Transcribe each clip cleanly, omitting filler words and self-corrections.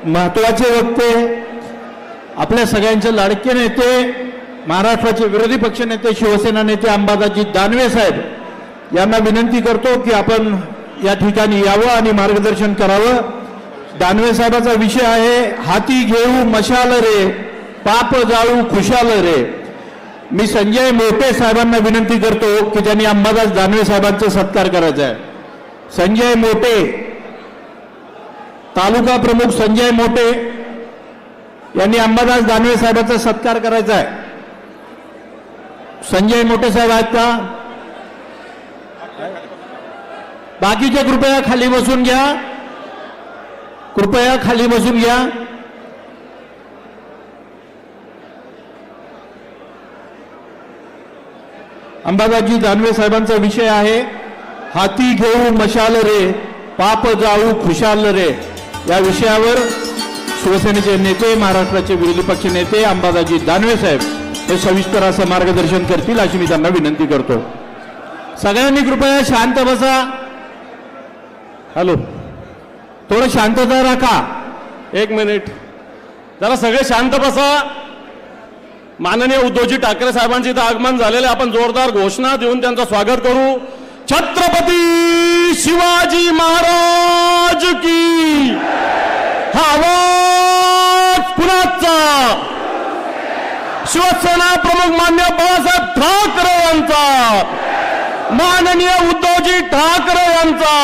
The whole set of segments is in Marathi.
महत्वाचे वक्ते, आपल्या सगळ्यांचे लाडके नेते, महाराष्ट्राचे विरोधी पक्षनेते शिवसेना नेते अंबादासजी दानवे साहेब यांना विनंती करतो की आपण या ठिकाणी यावं आणि मार्गदर्शन करावं। दानवे साहेबाचा विषय आहे हाती घेऊ मशाल रे, पाप जाळू खुशाल रे। मी संजय मोटे साहेबांना विनंती करतो की त्यांनी अंबादास दानवे साहेबांचा सत्कार करायचा आहे। संजय मोटे, तालुका प्रमुख संजय मोटे यांनी अंबादास दानवे साहेबांचा सत्कार करायचा आहे। संजय मोटे साहेब आहेत का? बाकीचे कृपया खाली बसून घ्या, कृपया खाली बसून घ्या। अंबादासजी दानवे साहेबांचा विषय आहे हाती घेऊ मशाल रे, पाप जाळू खुशाल रे। या विषयावर शिवसेनेचे नेते, महाराष्ट्राचे विरोधी पक्ष नेते अंबादासजी दानवे साहेब हे सविस्तर असं मार्गदर्शन करतील अशी मी त्यांना विनंती करतो। सगळ्यांनी कृपया शांत बसा। हॅलो, थोडं शांतता राखा। एक मिनिट, जरा सगळे शांत बसा। माननीय उद्धवजी ठाकरे साहेबांचे इथं आगमन झालेले, आपण जोरदार घोषणा देऊन त्यांचं स्वागत करू। छत्रपती शिवाजी महाराज की। हा आवाज कुणाचा? शिवसेना प्रमुख मान्य बाळासाहेब ठाकरे यांचा, माननीय उद्धवजी ठाकरे यांचा,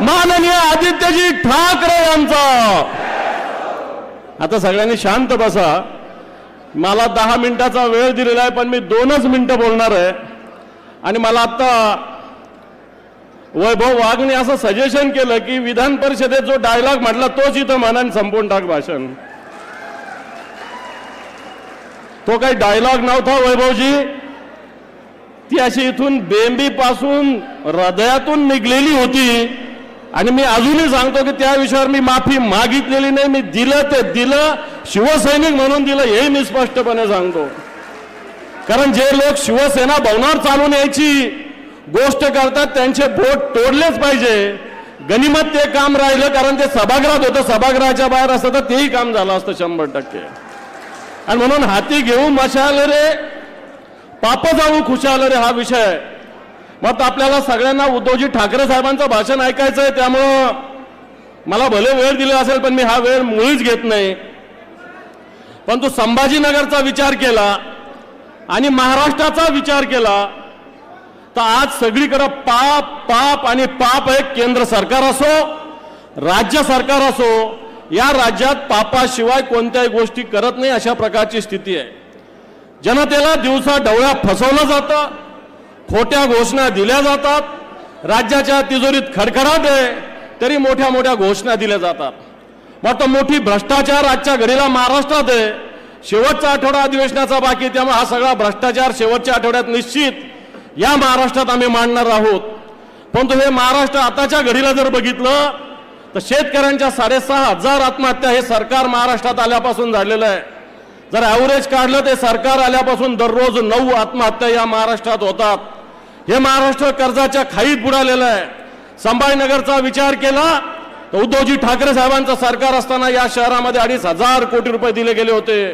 माननीय आदित्यजी ठाकरे यांचा। आता सगळ्यांनी शांत बसा। मला 10 मिनिटाचा वेळ दिलेला आहे, पण मी 2च मिनिटं बोलणार आहे। आणि मला आता वैभव वाघने असं सजेशन केलं की विधान परिषदेत जो डायलॉग म्हटला तोच इथं मनाने संपवून टाक भाषण। तो काही डायलॉग नव्हता वैभवजी, ती अशी इथून बेंबीपासून हृदयातून निघलेली होती। आणि मी अजूनही सांगतो की त्या विषयावर मी माफी मागितलेली नाही, मी दिलं ते दिलं, शिवसैनिक म्हणून दिलं हे मी स्पष्टपणे सांगतो। कारण जे लोक शिवसेना भवनावर चालून यायची गोष्ट करतात त्यांचे बोट तोडलेच पाहिजे। गनिमत ते काम राहिलं, कारण ते सभागृहात होतं, सभागृहाच्या बाहेर असतं तर तेही काम झालं असतं 100%। आणि म्हणून हाती घेऊ मशाल रे, पाप जाऊ खुशाल रे हा विषय आहे। मग आपल्याला सगळ्यांना उद्धवजी ठाकरे साहेबांचं भाषण ऐकायचं आहे, त्यामुळं मला भले वेळ दिला असेल पण मी हा वेळ मुळीच घेत नाही। पण तो संभाजीनगरचा विचार केला आणि महाराष्ट्राचा विचार केला तर आज सगळीकडे पाप पाप आणि पाप आहे। केंद्र सरकार असो, राज्य सरकार असो, या राज्यात पापाशिवाय कोणत्याही गोष्टी करत नाही अशा प्रकारची स्थिती आहे। जनतेला दिवसा ढवळ्या फसवलं जातं, खोट्या घोषणा दिल्या जातात, राज्याच्या तिजोरीत खडखडाट आहे तरी मोठ्या मोठ्या घोषणा दिल्या जातात। मोठी भ्रष्टाचार आजच्या घडीला महाराष्ट्रात आहे। शेवटचा आठवडा अधिवेशनाचा बाकी, त्यामुळे हा सगळा भ्रष्टाचार शेवटच्या आठवड्यात निश्चित या महाराष्ट्रात आम्ही मांडणार आहोत। परंतु हे महाराष्ट्र आताच्या घडीला जर बघितलं तर शेतकऱ्यांच्या 6,500 आत्महत्या हे सरकार महाराष्ट्रात आल्यापासून झालेलं आहे। जर ॲव्हरेज काढलं ते सरकार आल्यापासून दररोज 9 आत्महत्या या महाराष्ट्रात होतात। हे महाराष्ट्र कर्जाच्या खाईत बुडालेलं आहे। संभाजीनगरचा विचार केला तर उद्धवजी ठाकरे साहेबांचं सरकार असताना या शहरामध्ये 2,500 कोटी रुपये दिले गेले होते।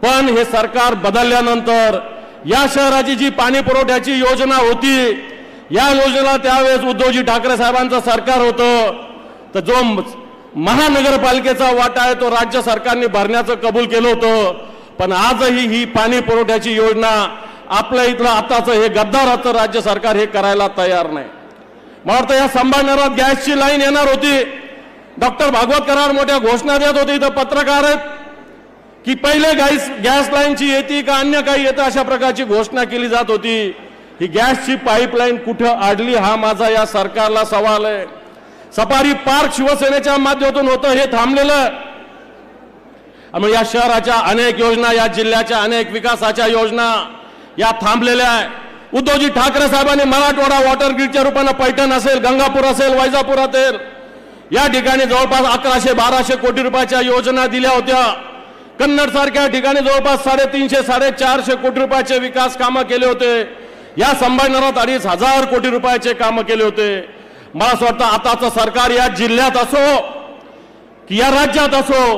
पण हे सरकार बदलल्यानंतर या शहराची जी पाणी पुरवठ्याची योजना होती, या योजनेला त्यावेळेस उद्धवजी ठाकरे साहेबांचं सरकार होतं, तर जो महानगरपालिकेचा वाटा आहे तो राज्य सरकारने भरण्याचं कबूल केलं होतं। पण आजही ही पाणी पुरवठ्याची योजना आपल्या इथलं आताचं हे गद्दाराचं राज्य सरकार हे करायला तयार नाही। मला वाटतं या संभाजीनगरात गॅसची लाईन येणार होती, डॉक्टर भागवत कराड मोठ्या घोषणा देत होते, इथं पत्रकार आहेत की पहिले गॅस लाईनची येते का अन्य काही येतं अशा प्रकारची घोषणा केली जात होती। ही गॅसची पाईपलाईन कुठं अडली हा माझा या सरकारला सवाल आहे। सफारी पार्क शिवसेनेच्या माध्यमातून होतं हे थांबलेलं। आणि या शहराच्या अनेक योजना, या जिल्ह्याच्या अनेक विकासाच्या योजना या थांबलेल्या आहे। उद्धवजी ठाकरे साहेबांनी मराठवाडा वॉटर ग्रीडच्या रूपाने पैठण असेल, गंगापूर असेल, वैजापूर असेल या ठिकाणी जवळपास 1100-1200 कोटी रुपयाच्या योजना दिल्या होत्या। कन्नड सारख्या ठिकाणी जवळपास 350-450 कोटी रुपयाचे विकास कामं केले होते। या संभाजीनगरात 2,500 कोटी रुपयाचे कामं केले होते। मला असं वाटतं आताचं सरकार या जिल्ह्यात असो की या राज्यात असो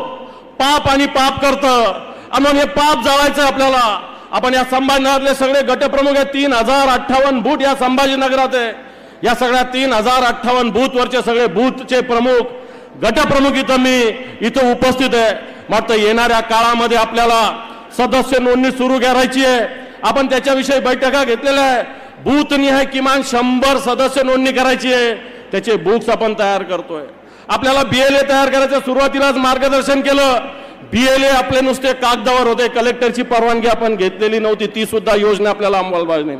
पाप आणि पाप करतं म्हणून हे पाप जाळायचं आपल्याला. आपण या संभाजीनगरातले सगळे गटप्रमुख आहेत, 3058 बूथ या संभाजीनगरात आहे. या सगळ्या 3058 बूथवरचे सगळे बूथचे प्रमुख गटप्रमुख इथं उपस्थित आहे. मात्र येणाऱ्या काळामध्ये आपल्याला सदस्य नोंदणी सुरू करायची आहे. आपण त्याच्याविषयी बैठका घेतलेल्या आहे. बूथनिहाय किमान 100 सदस्य नोंदणी करायची आहे. त्याचे बुक्स आपण तयार करतोय. आपल्याला BLA तयार करायचं सुरुवातीलाच मार्गदर्शन केलं. BLA आपले नुसते कागदावर होते, कलेक्टरची परवानगी आपण घेतलेली नव्हती. ती सुद्धा योजना आपल्याला अंमलबजावणी.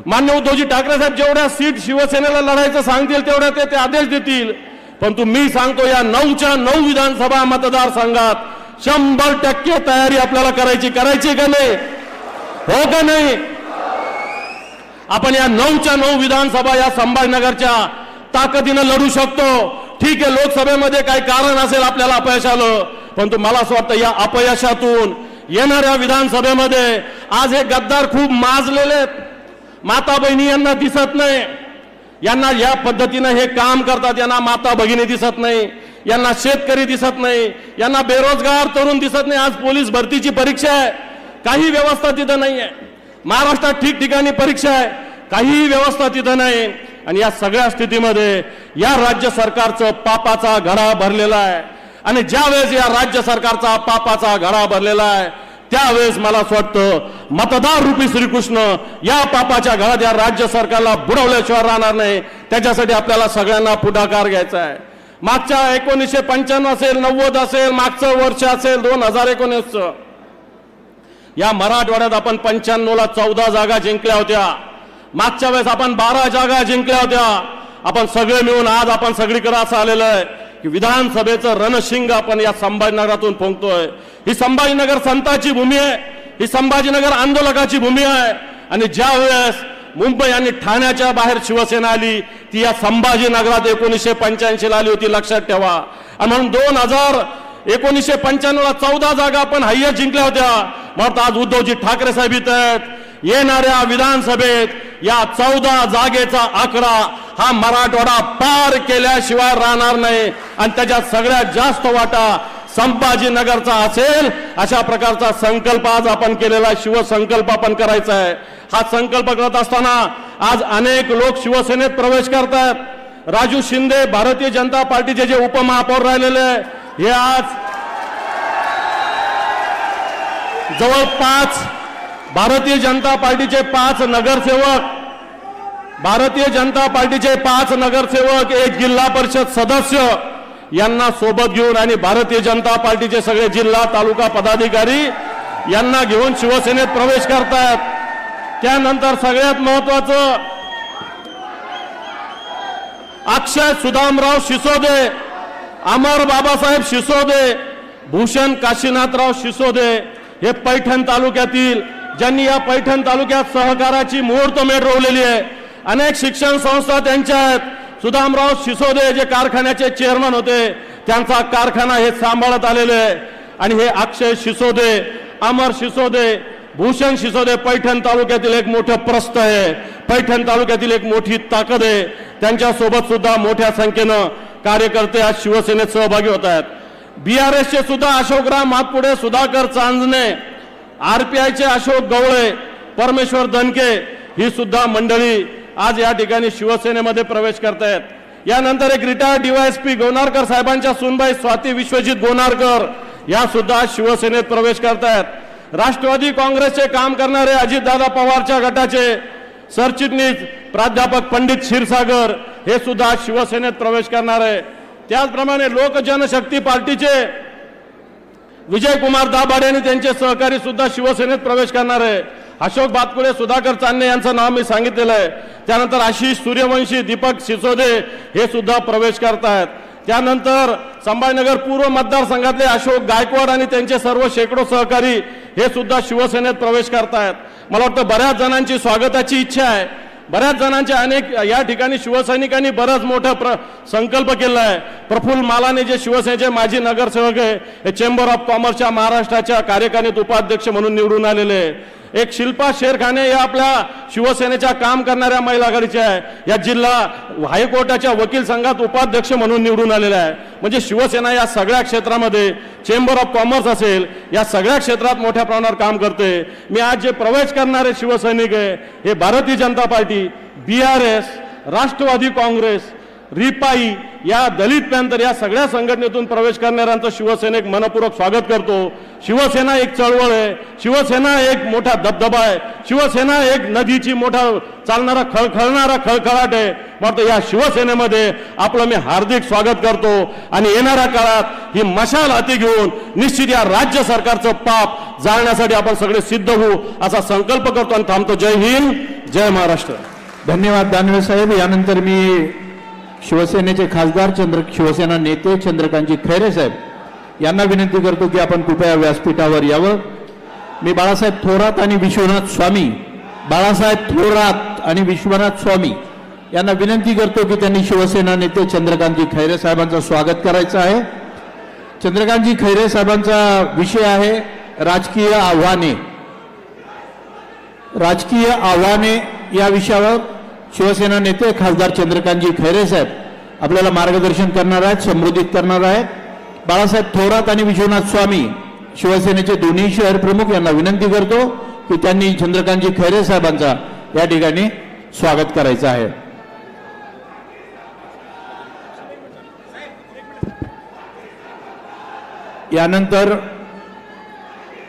मान्य उद्धवजी ठाकरे साहेब जेवढ्या सीट शिवसेनेला लढायचं सांगतील तेवढ्या ते आदेश देतील. परंतु मी सांगतो या 9च्या 9 विधानसभा मतदारसंघात 100% तयारी आपल्याला करायची का नाही? हो का नाही? आपण या 9च्या 9 विधानसभा या संभाजीनगरच्या ताकदीनं लढू शकतो. ठीक आहे, लोकसभेमध्ये काही कारण असेल आपल्याला अपयश आलं, परंतु मला असं वाटतं या अपयशातून येणाऱ्या विधानसभेमध्ये आज हे गद्दार खूप माजलेले आहेत. माता बहिणी यांना दिसत नाही, यांना या पद्धतीनं हे काम करतात, यांना माता भगिनी दिसत नाही, यांना शेतकरी दिसत नाही, यांना बेरोजगार तरुण दिसत नाही. आज पोलीस भरतीची परीक्षा आहे, काही व्यवस्था तिथं नाही आहे. महाराष्ट्रात ठिकठिकाणी परीक्षा आहे, काही व्यवस्था तिथं नाही. आणि या सगळ्या स्थितीमध्ये या राज्य सरकारचं पापाचा घडा भरलेला आहे. आणि ज्यावेळेस या राज्य सरकारचा पापाचा घडा भरलेला आहे त्यावेळेस मला असं वाटतं मतदार रूपी श्रीकृष्ण या पापाच्या घरात या राज्य सरकारला बुडवल्याशिवाय राहणार नाही. त्याच्यासाठी आपल्याला सगळ्यांना पुढाकार घ्यायचा आहे. मागच्या 1995 असेल, 90 असेल, मागचं वर्ष असेल 2019चं, या मराठवाड्यात आपण 95ला 14 जागा जिंकल्या होत्या. मागच्या वेळेस आपण 12 जागा जिंकल्या होत्या. आपण सगळे मिळून आज आपण सगळीकडे असं आलेलं आहे की विधानसभेचं रणशिंग आपण या संभाजीनगरातून फुंकतोय. ही संभाजीनगर संताची भूमी आहे, ही संभाजीनगर आंदोलकाची भूमी आहे. आणि ज्या वेळेस मुंबई आणि ठाण्याच्या बाहेर शिवसेना आली ती या संभाजीनगरात 1985ला आली होती, लक्षात ठेवा. आणि म्हणून 1995ला 14 जागा आपण हायस्ट जिंकल्या होत्या. म्हणून आज उद्धवजी ठाकरे साहेब इथं आहेत. येणाऱ्या विधानसभेत या 14 जागेचा आकडा हा मराठवाडा पार केल्याशिवाय राहणार नाही. आणि त्याच्यात सगळ्यात जास्त वाटा संभाजीनगरचा असेल. अशा प्रकारचा संकल्प आज आपण केलेला शिवसंकल्प आपण करायचा आहे. हा संकल्प करत असताना आज अनेक लोक शिवसेनेत प्रवेश करतात. राजू शिंदे भारतीय जनता पार्टीचे जे उपमहापौर राहिलेले हे आज जवळपास भारतीय जनता पार्टीचे 5 नगरसेवक, एक जिल्हा परिषद सदस्य यांना सोबत घेऊन आणि भारतीय जनता पार्टीचे सगळे जिल्हा तालुका पदाधिकारी यांना घेऊन शिवसेनेत प्रवेश करतात. त्यानंतर सगळ्यात महत्वाचं अक्षय सुदामराव शिसोदे, अमर बाबासाहेब शिसोदे, भूषण काशीनाथराव शिसोदे हे पैठण तालुक्यातील, ज्यांनी या पैठण तालुक्यात सहकाराची मुहूर्तमेढ रोवलेली आहे. अनेक शिक्षण संस्था त्यांच्या आहेत. सुदामराव शिसोदे जे कारखान्याचे चेअरमन होते, त्यांचा कारखाना हे सांभाळत आलेले आहे. आणि हे अक्षय शिसोदे, अमर शिसोदे, भूषण शिसोदे पैठण तालुक्यातील एक मोठं प्रस्थ आहे, पैठण तालुक्यातील एक मोठी ताकद आहे. त्यांच्यासोबत सुद्धा मोठ्या संख्येनं कार्यकर्ते आज शिवसेनेत सहभागी होत आहेत. BRSचे सुद्धा अशोकराव मातपुडे, सुधाकर चांजणे, RPIचे अशोक गवळे, परमेश्वर दनके ही सुद्धा मंडळी आज या ठिकाणी शिवसेनेमध्ये प्रवेश करतायत. यानंतर एक रिटायर्ड DYSP गोनारकर साहेबांच्या सुनबाई स्वाती विश्वजित गोनारकर या सुद्धा शिवसेनेत प्रवेश करतायत. राष्ट्रवादी काँग्रेसचे काम करणारे अजितदादा पवारच्या गटाचे सरचिटणीस प्राध्यापक पंडित क्षीरसागर हे सुद्धा शिवसेनेत प्रवेश करणार आहे. त्याचप्रमाणे लोक जनशक्ती पार्टीचे विजयकुमार दाभाडे आणि त्यांचे सहकारी सुद्धा शिवसेनेत प्रवेश करणार आहे. अशोक बातकुळे, सुधाकर चांदणे यांचं नाव मी सांगितलेलं आहे. त्यानंतर आशिष सूर्यवंशी, दीपक सिसोदे हे सुद्धा प्रवेश करतायत. त्यानंतर संभाजीनगर पूर्व मतदारसंघातले अशोक गायकवाड आणि त्यांचे सर्व शेकडो सहकारी हे सुद्धा शिवसेनेत प्रवेश करतायत. मला वाटतं बऱ्याच जणांची स्वागताची इच्छा आहे. बऱ्याच जणांचे अनेक या ठिकाणी शिवसैनिकांनी बराच मोठा संकल्प केला आहे. प्रफुल्ल मालाने जे शिवसेनेचे माजी नगरसेवक आहे, हे चेंबर ऑफ कॉमर्सच्या महाराष्ट्राच्या कार्यकारिणीत उपाध्यक्ष म्हणून निवडून आलेले. एक शिल्पा शेरखाने या आपल्या शिवसेनेच्या काम करणाऱ्या महिला आघाडीच्या आहे, या जिल्हा हायकोर्टाच्या वकील संघात उपाध्यक्ष म्हणून निवडून आलेल्या आहे. म्हणजे शिवसेना या सगळ्या क्षेत्रामध्ये, चेंबर ऑफ कॉमर्स असेल, या सगळ्या क्षेत्रात मोठ्या प्रमाणावर काम करते. मी आज जे प्रवेश करणारे शिवसैनिक आहे हे भारतीय जनता पार्टी, BRS, राष्ट्रवादी काँग्रेस, रिपाई या दलित पॅंथर या सगळ्या संघटनेतून प्रवेश करणाऱ्यांचं शिवसेनेक मनपूर्वक स्वागत करतो. शिवसेना एक चळवळ आहे, शिवसेना एक मोठा धबधबा आहे, शिवसेना एक नदीची मोठा चालणारा खळखळणारा खळखळाट आहे. म्हणतो या शिवसेनेमध्ये आपलं मी हार्दिक स्वागत करतो आणि येणाऱ्या काळात ही मशाल हाती घेऊन निश्चित या राज्य सरकारचं पाप जाळण्यासाठी आपण सगळे सिद्ध होऊ असा संकल्प करतो आणि थांबतो. जय हिंद, जय महाराष्ट्र. धन्यवाद दानवे साहेब. यानंतर मी शिवसेनेचे खासदार शिवसेना नेते चंद्रकांतजी खैरे साहेब यांना विनंती करतो की आपण कृपया व्यासपीठावर यावं. मी बाळासाहेब थोरात आणि विश्वनाथ स्वामी, बाळासाहेब थोरात आणि विश्वनाथ स्वामी यांना विनंती करतो की त्यांनी शिवसेना नेते चंद्रकांतजी खैरे साहेबांचं स्वागत करायचं आहे. चंद्रकांतजी खैरे साहेबांचा विषय आहे राजकीय आव्हाने. राजकीय आव्हाने या विषयावर शिवसेना नेते खासदार चंद्रकांतजी खैरे साहेब आपल्याला मार्गदर्शन करणार आहेत, संबोधित करणार आहेत. बाळासाहेब थोरात आणि विश्वनाथ स्वामी शिवसेनेचे दोन्ही शहर प्रमुख यांना विनंती करतो की त्यांनी चंद्रकांतजी खैरे साहेबांचा या ठिकाणी स्वागत करायचं आहे. यानंतर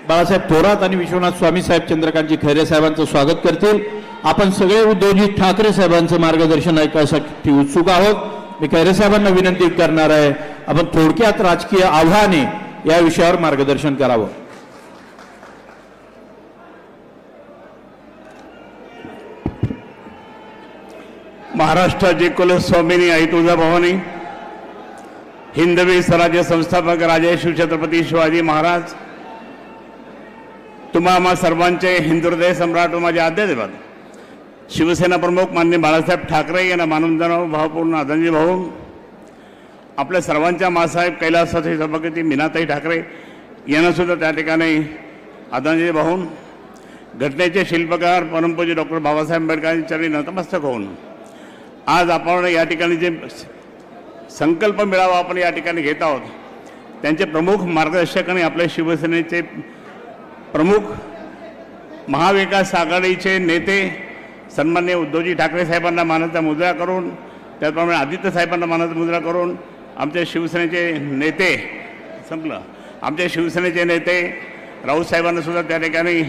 बाळासाहेब थोरात आणि विश्वनाथ स्वामी साहेब चंद्रकांतजी खैरे साहेबांचं स्वागत करतील. आपण सगळे उद्धवजी ठाकरे साहेबांचं मार्गदर्शन ऐकण्यासाठी उत्सुक आहोत. मी खैरे साहेबांना विनंती करणार आहे आपण थोडक्यात राजकीय आव्हाने या विषयावर मार्गदर्शन करावं. महाराष्ट्राचे कुलस्वामिनी आई तुळजाभवानी, हिंदवी स्वराज्य संस्थापक राजे शिवछत्रपती शिवाजी महाराज, तुम्हा आम्हा सर्वांचे हिंदुहृदय सम्राट व माझे आद्यदेवत शिवसेना प्रमुख माननीय बाळासाहेब ठाकरे यांना मानवंदना भावपूर्ण आदरणीय भाऊ, आपल्या सर्वांच्या मासाहेब कैलासवासी सभापती मीनाताई ठाकरे यांना सुद्धा त्या ठिकाणी आदरणीय भाऊ, घटनेचे शिल्पकार परमपूज्य डॉक्टर बाबासाहेब आंबेडकरांच्या चरणी नतमस्तक होऊन आज आपण या ठिकाणी जे संकल्प मेळावा आपण या ठिकाणी घेत आहोत, त्यांचे प्रमुख मार्गदर्शक आणि आपल्या शिवसेनेचे प्रमुख महाविकास आघाडीचे नेते सन्माननीय उद्धवजी ठाकरे साहेबांना मानाचा मुजरा करून, त्याचप्रमाणे आदित्य साहेबांना मानाचा मुजरा करून आमच्या शिवसेनेचे नेते संपलं आमच्या शिवसेनेचे नेते राऊत साहेबांना सुद्धा त्या ठिकाणी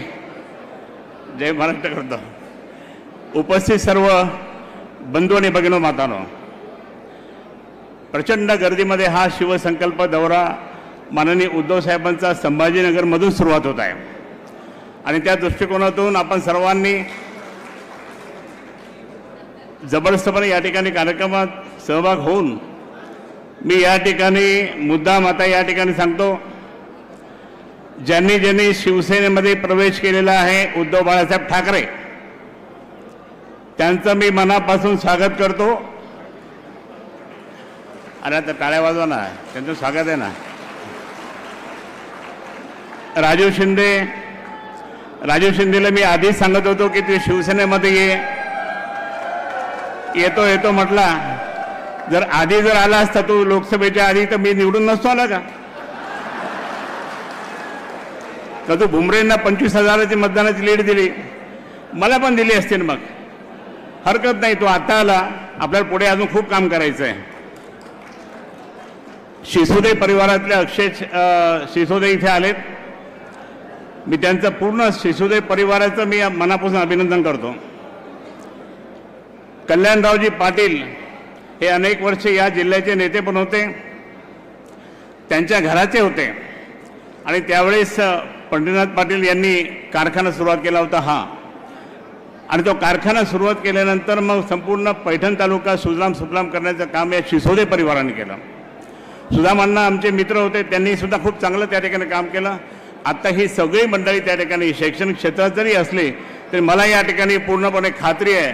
जय महाराष्ट्र करतो. उपस्थित सर्व बंधू आणि भगिनो मातांनो, प्रचंड गर्दीमध्ये हा शिवसंकल्प दौरा माननीय उद्धव साहेबांचा संभाजीनगरमधून सुरुवात होत आहे आणि त्या दृष्टिकोनातून आपण सर्वांनी जबरदस्तपणे या ठिकाणी कार्यक्रमात सहभाग होऊन मी या ठिकाणी मुद्दाम आता या ठिकाणी सांगतो, ज्यांनी ज्यांनी शिवसेनेमध्ये प्रवेश केलेला आहे उद्धव बाळासाहेब ठाकरे, त्यांचं मी मनापासून स्वागत करतो. अरे आता टाळ्या वाजवा ना, त्यांचं स्वागत आहे ना. राजीव शिंदेला मी आधीच सांगत होतो की ते शिवसेनेमध्ये येतो म्हटला. जर आधी जर आला असता तू लोकसभेच्या आधी तर मी निवडून नसतो आला का? तू भुमरेंना 25,000ची मतदानाची लीड दिली, मला पण दिली असते ना. मग हरकत नाही, तो आता आला, आपल्याला पुढे अजून खूप काम करायचं आहे. शिसोदे परिवारातले अक्षय शिसोदे इथे आलेत. मी त्यांचं पूर्ण शिसोदे परिवाराचं मी मनापासून अभिनंदन करतो. कल्याणरावजी पाटील हे अनेक वर्ष या जिल्ह्याचे नेते पण होते, त्यांच्या घराचे होते आणि त्यावेळेस पंढरीनाथ पाटील यांनी कारखाना सुरुवात केला होता हा. आणि तो कारखाना सुरुवात केल्यानंतर मग संपूर्ण पैठण तालुका सुजलाम सुफलाम करण्याचं काम या शिसोदे परिवाराने केलं. सुदामांना आमचे मित्र होते, त्यांनी सुद्धा खूप चांगलं त्या ठिकाणी काम केलं. आता ही सगळी मंडळी त्या ठिकाणी शैक्षणिक क्षेत्रात जरी असले तरी मला या ठिकाणी पूर्णपणे खात्री आहे,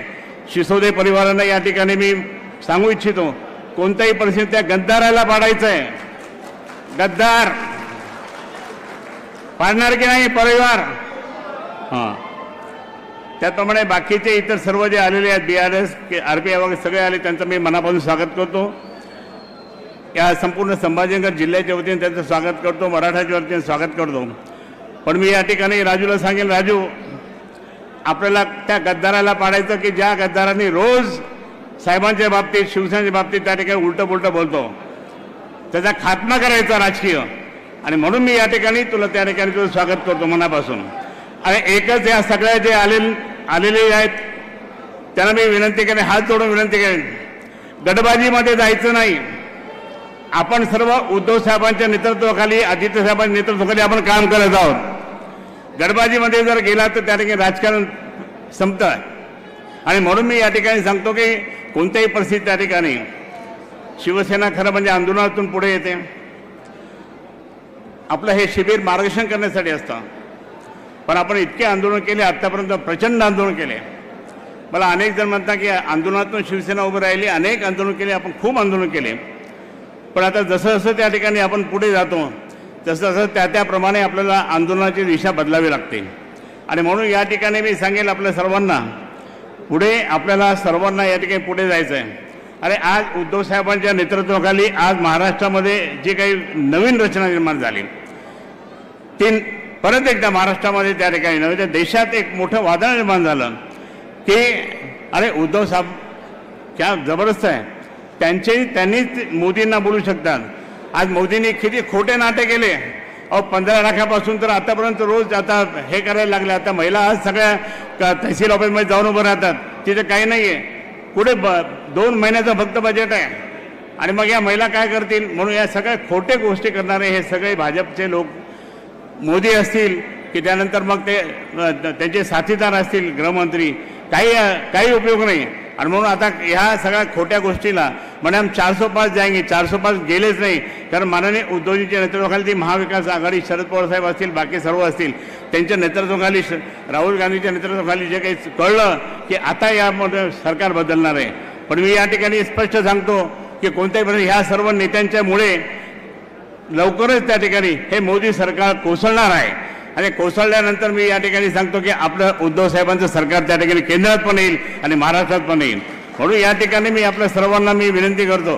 शिसोदे परिवारांना या ठिकाणी मी सांगू इच्छितो, कोणत्याही परिस्थितीत त्या गद्दाराला पाडायचं आहे. गद्दार पाडणार की नाही परिवार? हां, त्याचप्रमाणे बाकीचे इतर सर्व जे आलेले आहेत BRS RPI वगैरे सगळे आले त्यांचं मी मनापासून स्वागत करतो. या संपूर्ण संभाजीनगर जिल्ह्याच्या वतीने त्यांचं स्वागत करतो, मराठाच्या वतीने स्वागत करतो. पण मी या ठिकाणी राजूला सांगेन, राजू आपल्याला त्या गद्दाराला पाडायचं की ज्या गद्दारांनी रोज साहेबांच्या बाबतीत शिवसेनेच्या बाबतीत त्या ठिकाणी उलटं पुलटं बोलतो, त्याचा खात्मा करायचा राजकीय. आणि म्हणून मी या ठिकाणी तुला त्या ठिकाणी तुझं स्वागत करतो मनापासून. आणि एकच या सगळ्या जे आलेले आहेत त्यांना मी विनंती करेन, हात जोडून विनंती करेन, गटबाजीमध्ये जायचं नाही. आपण सर्व उद्धव साहेबांच्या नेतृत्वाखाली, आदित्य साहेबांच्या नेतृत्वाखाली आपण काम करत आहोत. गटबाजीमध्ये जर गेला तर त्या ठिकाणी राजकारण संपतं. आणि म्हणून मी या ठिकाणी सांगतो की कोणत्याही परिस्थितीत त्या ठिकाणी शिवसेना खरं म्हणजे आंदोलनातून पुढे येते. आपलं हे शिबिर मार्गदर्शन करण्यासाठी असतं, पण आपण इतके आंदोलन केले, आत्तापर्यंत प्रचंड आंदोलन केले. मला अनेक जण म्हणतात की आंदोलनातून शिवसेना उभं राहिली, अनेक आंदोलन केले, आपण खूप आंदोलन केले. पण आता जसं जसं त्या ठिकाणी आपण पुढे जातो तसं तसं त्याप्रमाणे आपल्याला आंदोलनाची दिशा बदलावी लागते. आणि म्हणून या ठिकाणी मी सांगेल आपल्या सर्वांना, पुढे आपल्याला सर्वांना या ठिकाणी पुढे जायचं आहे. आणि आज उद्धव साहेबांच्या नेतृत्वाखाली आज महाराष्ट्रामध्ये जी काही नवीन रचना निर्माण झाली ती परत एकदा महाराष्ट्रामध्ये त्या ठिकाणी नव्हे तर देशात एक मोठं वादळ निर्माण झालं की अरे उद्धव साहेब क्या जबरदस्त आहे, त्यांनीच मोदींना बोलू शकतात. आज मोदींनी किती खोटे नाटे केले. 15 लाखापासून तर आतापर्यंत रोज आता हे करायला लागले. आता महिला आज सगळ्या तहसील ऑफिसमध्ये जाऊन उभं राहतात, तिथे काही नाही आहे. पुढे 2 महिन्याचं फक्त बजेट आहे. आणि मग या महिला काय करतील. म्हणून या सगळ्या खोटे गोष्टी करणारे हे सगळे भाजपचे लोक, मोदी असतील की त्यानंतर मग ते त्यांचे साथीदार असतील गृहमंत्री, काही उपयोग नाही. आणि म्हणून आता ह्या सगळ्या खोट्या गोष्टीला म्हणे हम 405 जाएंगे, 405 गेलेच नाही. कारण माननीय उद्धवजींच्या नेतृत्वाखाली ती महाविकास आघाडी, शरद पवार साहेब असतील, बाकी सर्व असतील, त्यांच्या नेतृत्वाखाली, राहुल गांधीच्या नेतृत्वाखाली जे काही कळलं की आता यामध्ये सरकार बदलणार आहे. पण मी या ठिकाणी स्पष्ट सांगतो की कोणत्याही प्रकारे ह्या सर्व नेत्यांच्यामुळे लवकरच त्या ठिकाणी हे मोदी सरकार कोसळणार आहे. आणि कोसळल्यानंतर मी या ठिकाणी सांगतो की आपलं उद्धव साहेबांचं सरकार त्या ठिकाणी केंद्रात पण येईल आणि महाराष्ट्रात पण येईल. म्हणून या ठिकाणी मी आपल्या सर्वांना मी विनंती करतो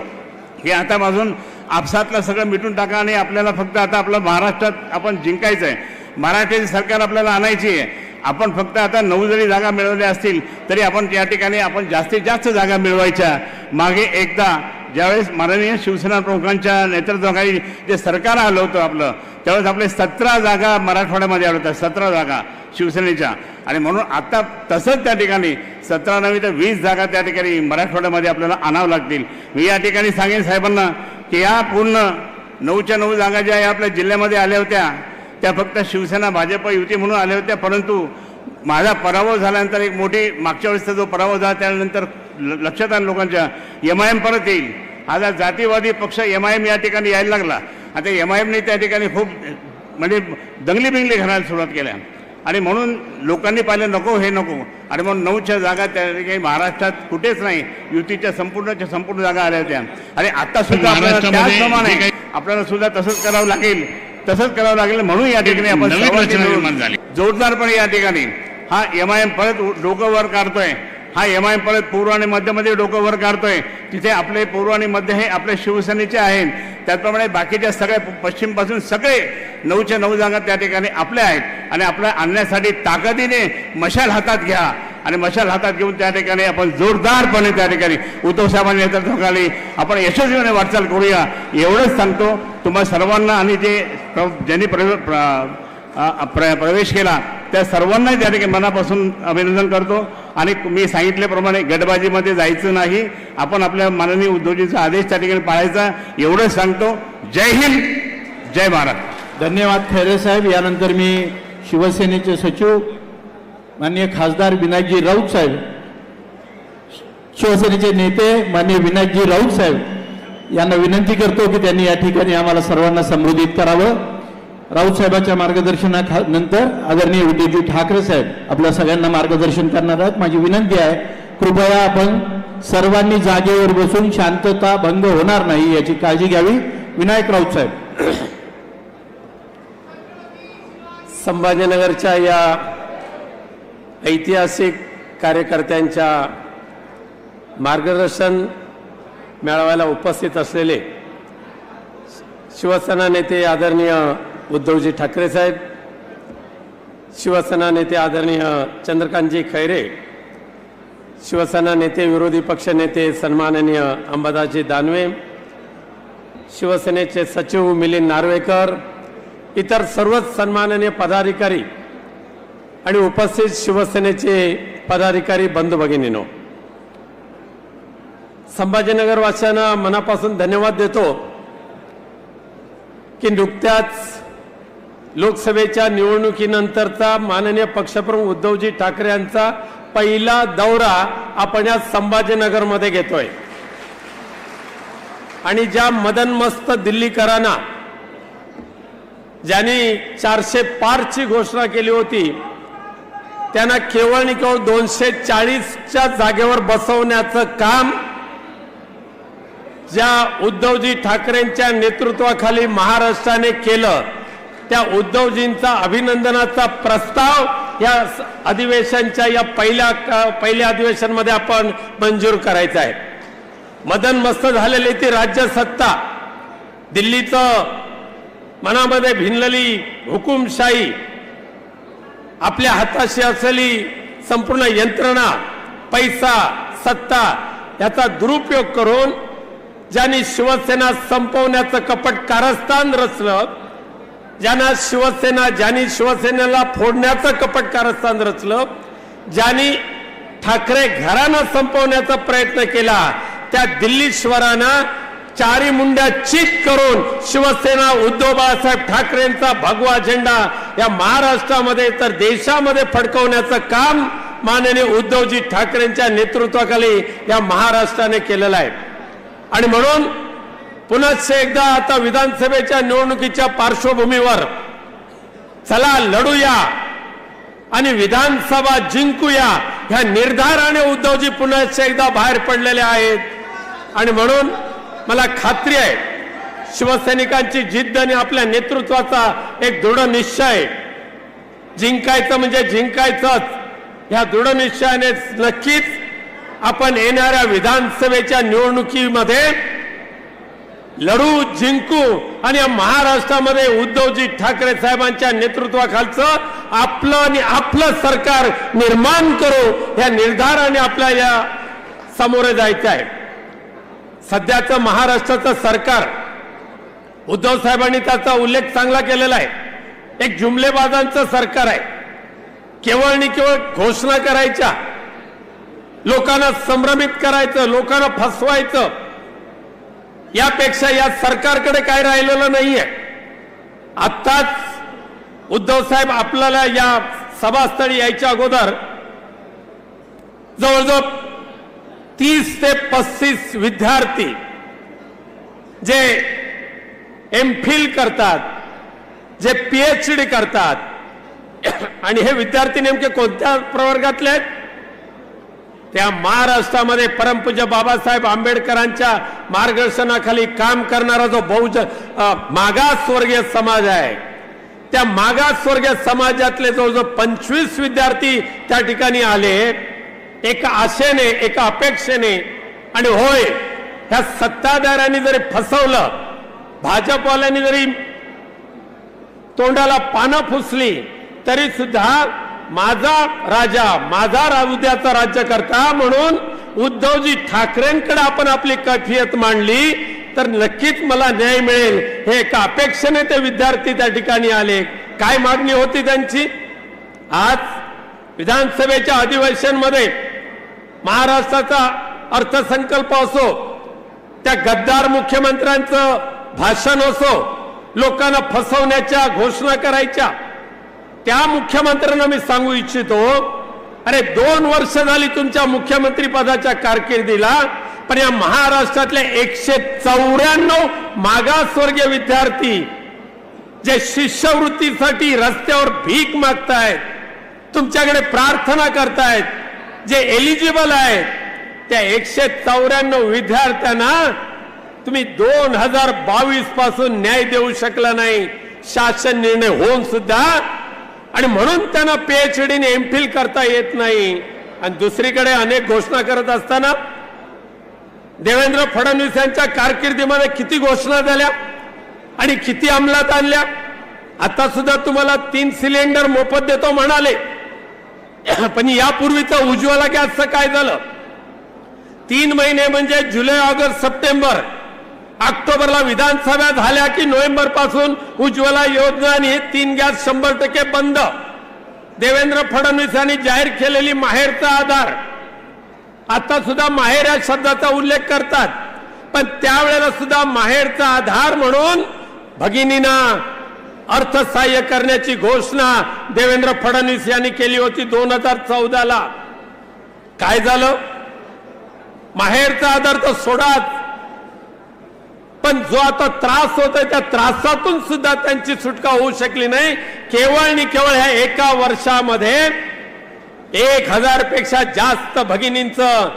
की आतापासून आपसातलं सगळं मिटून टाका आणि आपल्याला फक्त आता आपलं महाराष्ट्रात आपण जिंकायचं आहे. महाराष्ट्राची सरकार आपल्याला आणायची आहे. आपण फक्त आता 9 जरी जागा मिळवल्या असतील तरी आपण या ठिकाणी आपण जास्तीत जास्त जागा मिळवायच्या. मागे एकदा ज्यावेळेस माननीय शिवसेना प्रमुखांच्या नेतृत्वाखाली जे सरकार आलं होतं आपलं, त्यावेळेस आपले 17 जागा मराठवाड्यामध्ये आल्या होत्या, 17 जागा शिवसेनेच्या. आणि म्हणून आता तसंच त्या ठिकाणी 17 नव्हे तर 20 जागा त्या ठिकाणी मराठवाड्यामध्ये आपल्याला आणावं लागतील. मी या ठिकाणी सांगेन साहेबांना की या पूर्ण 9च्या 9 जागा ज्या आपल्या जिल्ह्यामध्ये आल्या होत्या त्या फक्त शिवसेना भाजप युती म्हणून आल्या होत्या. परंतु माझा पराभव झाल्यानंतर एक मोठी मागच्या वेळेसचा जो पराभव झाला त्यानंतर लक्षात आलं लोकांच्या MIM परत येईल. हा जातीवादी पक्ष MIM या ठिकाणी यायला लागला. आता MIMने त्या ठिकाणी खूप म्हणजे दंगली बिंगली घालायला सुरुवात केल्या. आणि म्हणून लोकांनी पाहिलं नको हे नको. आणि म्हणून 9च्या जागा त्या ठिकाणी महाराष्ट्रात कुठेच नाही, युतीच्या संपूर्ण जागा आल्या होत्या. आणि आता सुद्धा आपल्याला त्याचप्रमाणे आपल्याला सुद्धा तसंच करावं लागेल. म्हणून या ठिकाणी आपण जोरदारपणे या ठिकाणी हा MIM परत डोकं वर काढतोय. हा MIM परत पूर्व आणि मध्यमध्ये डोकं वर काढतोय. तिथे आपले पूर्व आणि मध्य हे आपल्या शिवसेनेचे आहेत. त्याचप्रमाणे बाकीच्या सगळ्या पश्चिमपासून सगळे 9च्या 9 जागा त्या ठिकाणी आपल्या आहेत. आणि आपल्या आणण्यासाठी ताकदीने मशाल हातात घ्या. आणि मशाल हातात घेऊन त्या ठिकाणी आपण जोरदारपणे त्या ठिकाणी उद्धव साहेबांच्या नेतृत्वाखाली आपण यशस्वीपणे वाटचाल करूया. एवढंच सांगतो तुम्हा सर्वांना. आणि जे ज्यांनी प्रवेश केला त्या सर्वांना त्या ठिकाणी मनापासून अभिनंदन करतो. आणि मी सांगितल्याप्रमाणे गटबाजीमध्ये जायचं नाही, आपण आपल्या माननीय उद्धवजींचा आदेश त्या ठिकाणी पाळायचा, एवढंच सांगतो. जय हिंद, जय महाराष्ट्र. धन्यवाद खैरे साहेब. यानंतर मी शिवसेनेचे सचिव माननीय खासदार विनायकजी राऊत साहेब, शिवसेनेचे नेते माननीय विनायकजी राऊत साहेब यांना विनंती करतो की त्यांनी या ठिकाणी आम्हाला सर्वांना संबोधित करावं. राऊत साहेबांच्या मार्गदर्शनानंतर आदरणीय उद्धवजी ठाकरे साहेब आपल्या सगळ्यांना मार्गदर्शन करणार आहेत. माझी विनंती आहे कृपया आपण सर्वांनी जागेवर बसून शांतता भंग होणार नाही याची काळजी घ्यावी. विनायक राऊत साहेब. संभाजीनगरच्या या ऐतिहासिक कार्यकर्त्यांच्या मार्गदर्शन मेळाव्याला उपस्थित असलेले शिवसेना नेते आदरणीय उद्धवजी ठाकरे साहेब, शिवसेना नेते आदरणीय चंद्रकांतजी खैरे, शिवसेना नेते विरोधी पक्ष नेते सन्माननीय अंबादासजी दानवे, शिवसेनेचे सचिव मिलिंद नार्वेकर, इतर सर्वच सन्माननीय पदाधिकारी आणि उपस्थित शिवसेनेचे पदाधिकारी बंधू भगिनींनो, संभाजीनगर वासियांना मनापासून धन्यवाद देतो की नुकत्याच लोकसभेच्या निवडणुकीनंतरचा माननीय पक्षप्रमुख उद्धवजी ठाकरे यांचा पहिला दौरा आपण या संभाजीनगरमध्ये घेतोय आणि ज्या मदनमस्त दिल्लीकरांना ज्यांनी 400 पारची घोषणा केली होती त्यांना केवळ आणि केवळ 240च्या जागेवर बसवण्याचं काम ज्या उद्धवजी ठाकरेंच्या नेतृत्वाखाली महाराष्ट्राने केलं, त्या उद्धवजींचा अभिनंदनाचा प्रस्ताव या अधिवेशनच्या या पहिल्या अधिवेशनमध्ये आपण मंजूर करायचा आहे. मदनमस्त झालेली ती राज्य सत्ता, दिल्लीचं मनामध्ये भिनलेली हुकुमशाही, आपल्या हाताशी असलेली संपूर्ण यंत्रणा, पैसा, सत्ता याचा दुरुपयोग करून ज्यांनी शिवसेना संपवण्याचं कपट कारस्थान रचलं, ज्यांनी शिवसेनेला फोडण्याचं कपट कारस्थान रचलं, ज्यांनी ठाकरे घराणं संपवण्याचा प्रयत्न केला, त्या दिल्लीश्वरांना चारी मुंड्या चित करून शिवसेना उद्धव बाळासाहेब ठाकरेंचा भगवा झेंडा या महाराष्ट्रामध्ये तर देशामध्ये फडकवण्याचं काम माननीय उद्धवजी ठाकरेंच्या नेतृत्वाखाली या महाराष्ट्राने केलेलं आहे. आणि म्हणून पुन्हा एकदा आता विधानसभेच्या निवडणुकीच्या पार्श्वभूमीवर चला लढूया आणि विधानसभा जिंकूया ह्या निर्धाराने उद्धवजी पुन्हा एकदा बाहेर पडलेले आहेत. आणि म्हणून मला खात्री आहे शिवसैनिकांची जिद्द आणि आपल्या नेतृत्वाचा एक दृढ निश्चय, जिंकायचं म्हणजे जिंकायचंच, ह्या दृढ निश्चयाने नक्कीच आपण येणाऱ्या विधानसभेच्या निवडणुकीमध्ये लढू, जिंकू आणि या महाराष्ट्रामध्ये उद्धवजी ठाकरे साहेबांच्या नेतृत्वाखालचं आपलं सरकार निर्माण करू या निर्धाराने आपल्याला सामोरे जायचं आहे. सध्याचं महाराष्ट्राचं सरकार, उद्धव साहेबांनी त्याचा उल्लेख चांगला केलेला आहे, एक जुमलेबाजांचं सरकार आहे. केवळ आणि केवळ घोषणा करायच्या, लोकांना संभ्रमित करायचं, लोकांना फसवायचं, यापेक्षा या सरकारकडे काय राहिलेलं नाहीये. आत्ताच उद्धव साहेब आपल्याला या सभास्थळी यायच्या अगोदर जवळजवळ 30 ते 35 विद्यार्थी जे एमफिल करतात, जे PhD करतात, आणि हे विद्यार्थी नेमके कोणत्या प्रवर्गातले आहेत? त्या महाराष्ट्रामध्ये परमपूज्य बाबासाहेब आंबेडकरांच्या मार्गदर्शनाखाली काम करणारा जो मागासवर्गीय समाज आहे, त्या मागासवर्गीय समाजातले जवळजवळ 25 विद्यार्थी त्या ठिकाणी आले, एका आशेने, एका अपेक्षेने. आणि होय, ह्या सत्ताधाऱ्यांनी जरी फसवलं, भाजपवाल्यांनी जरी तोंडाला पानं फुसली, तरी सुद्धा माझा राजा, माझा उद्याचा राज्यकर्ता म्हणून उद्धवजी ठाकरेंकडे आपण आपली कैफियत मांडली तर नक्कीच मला न्याय मिळेल, हे एका अपेक्षेने ते विद्यार्थी त्या ठिकाणी आले. काय मागणी होती त्यांची? आज विधानसभेच्या अधिवेशनमध्ये महाराष्ट्राचा अर्थसंकल्प असो, त्या गद्दार मुख्यमंत्र्यांचं भाषण असो, लोकांना फसवण्याच्या घोषणा करायच्या, त्या मुख्यमंत्र्यांना मी सांगू इच्छितो, अरे 2 वर्ष झाली तुमच्या मुख्यमंत्री पदाच्या कारकिर्दीला, पण या महाराष्ट्रातले 194 मागासवर्गीय विद्यार्थी जे शिष्यवृत्तीसाठी रस्त्यावर भीक मागतायत, तुमच्याकडे प्रार्थना करतायत, जे एलिजिबल आहेत, त्या 194 विद्यार्थ्यांना तुम्ही 2022 पासून न्याय देऊ शकला नाही. शासन निर्णय होऊन सुद्धा आणि म्हणून त्यांना PhD ने MPhil करता येत नाही. आणि दुसरीकडे अनेक घोषणा करत असताना देवेंद्र फडणवीस यांच्या कारकिर्दीमध्ये किती घोषणा झाल्या आणि किती अंमलात आणल्या. आता सुद्धा तुम्हाला 3 सिलेंडर मोफत देतो म्हणाले, पण यापूर्वीचा उज्ज्वला गॅसचं काय झालं? 3 महिने म्हणजे जुलै, ऑगस्ट, सप्टेंबर, ऑक्टोबरला विधानसभा झाल्या की नोव्हेंबर पासून उज्ज्वला योजना आणि हे 3 गॅस 100% बंद. देवेंद्र फडणवीस यांनी जाहीर केलेली माहेरचा आधार, आता सुद्धा माहेर या शब्दाचा उल्लेख करतात, पण त्यावेळेला सुद्धा माहेरचा आधार म्हणून भगिनींना अर्थसहाय्य करण्याची घोषणा देवेंद्र फडणवीस यांनी केली होती 2014ला. काय झालं? माहेरचा आधार तर सोडाच, पण जो आता त्रास होतोय त्या त्रासातून सुद्धा त्यांची सुटका होऊ शकली नाही. केवळ आणि केवळ ह्या एका वर्षामध्ये 1000 पेक्षा जास्त भगिनींचं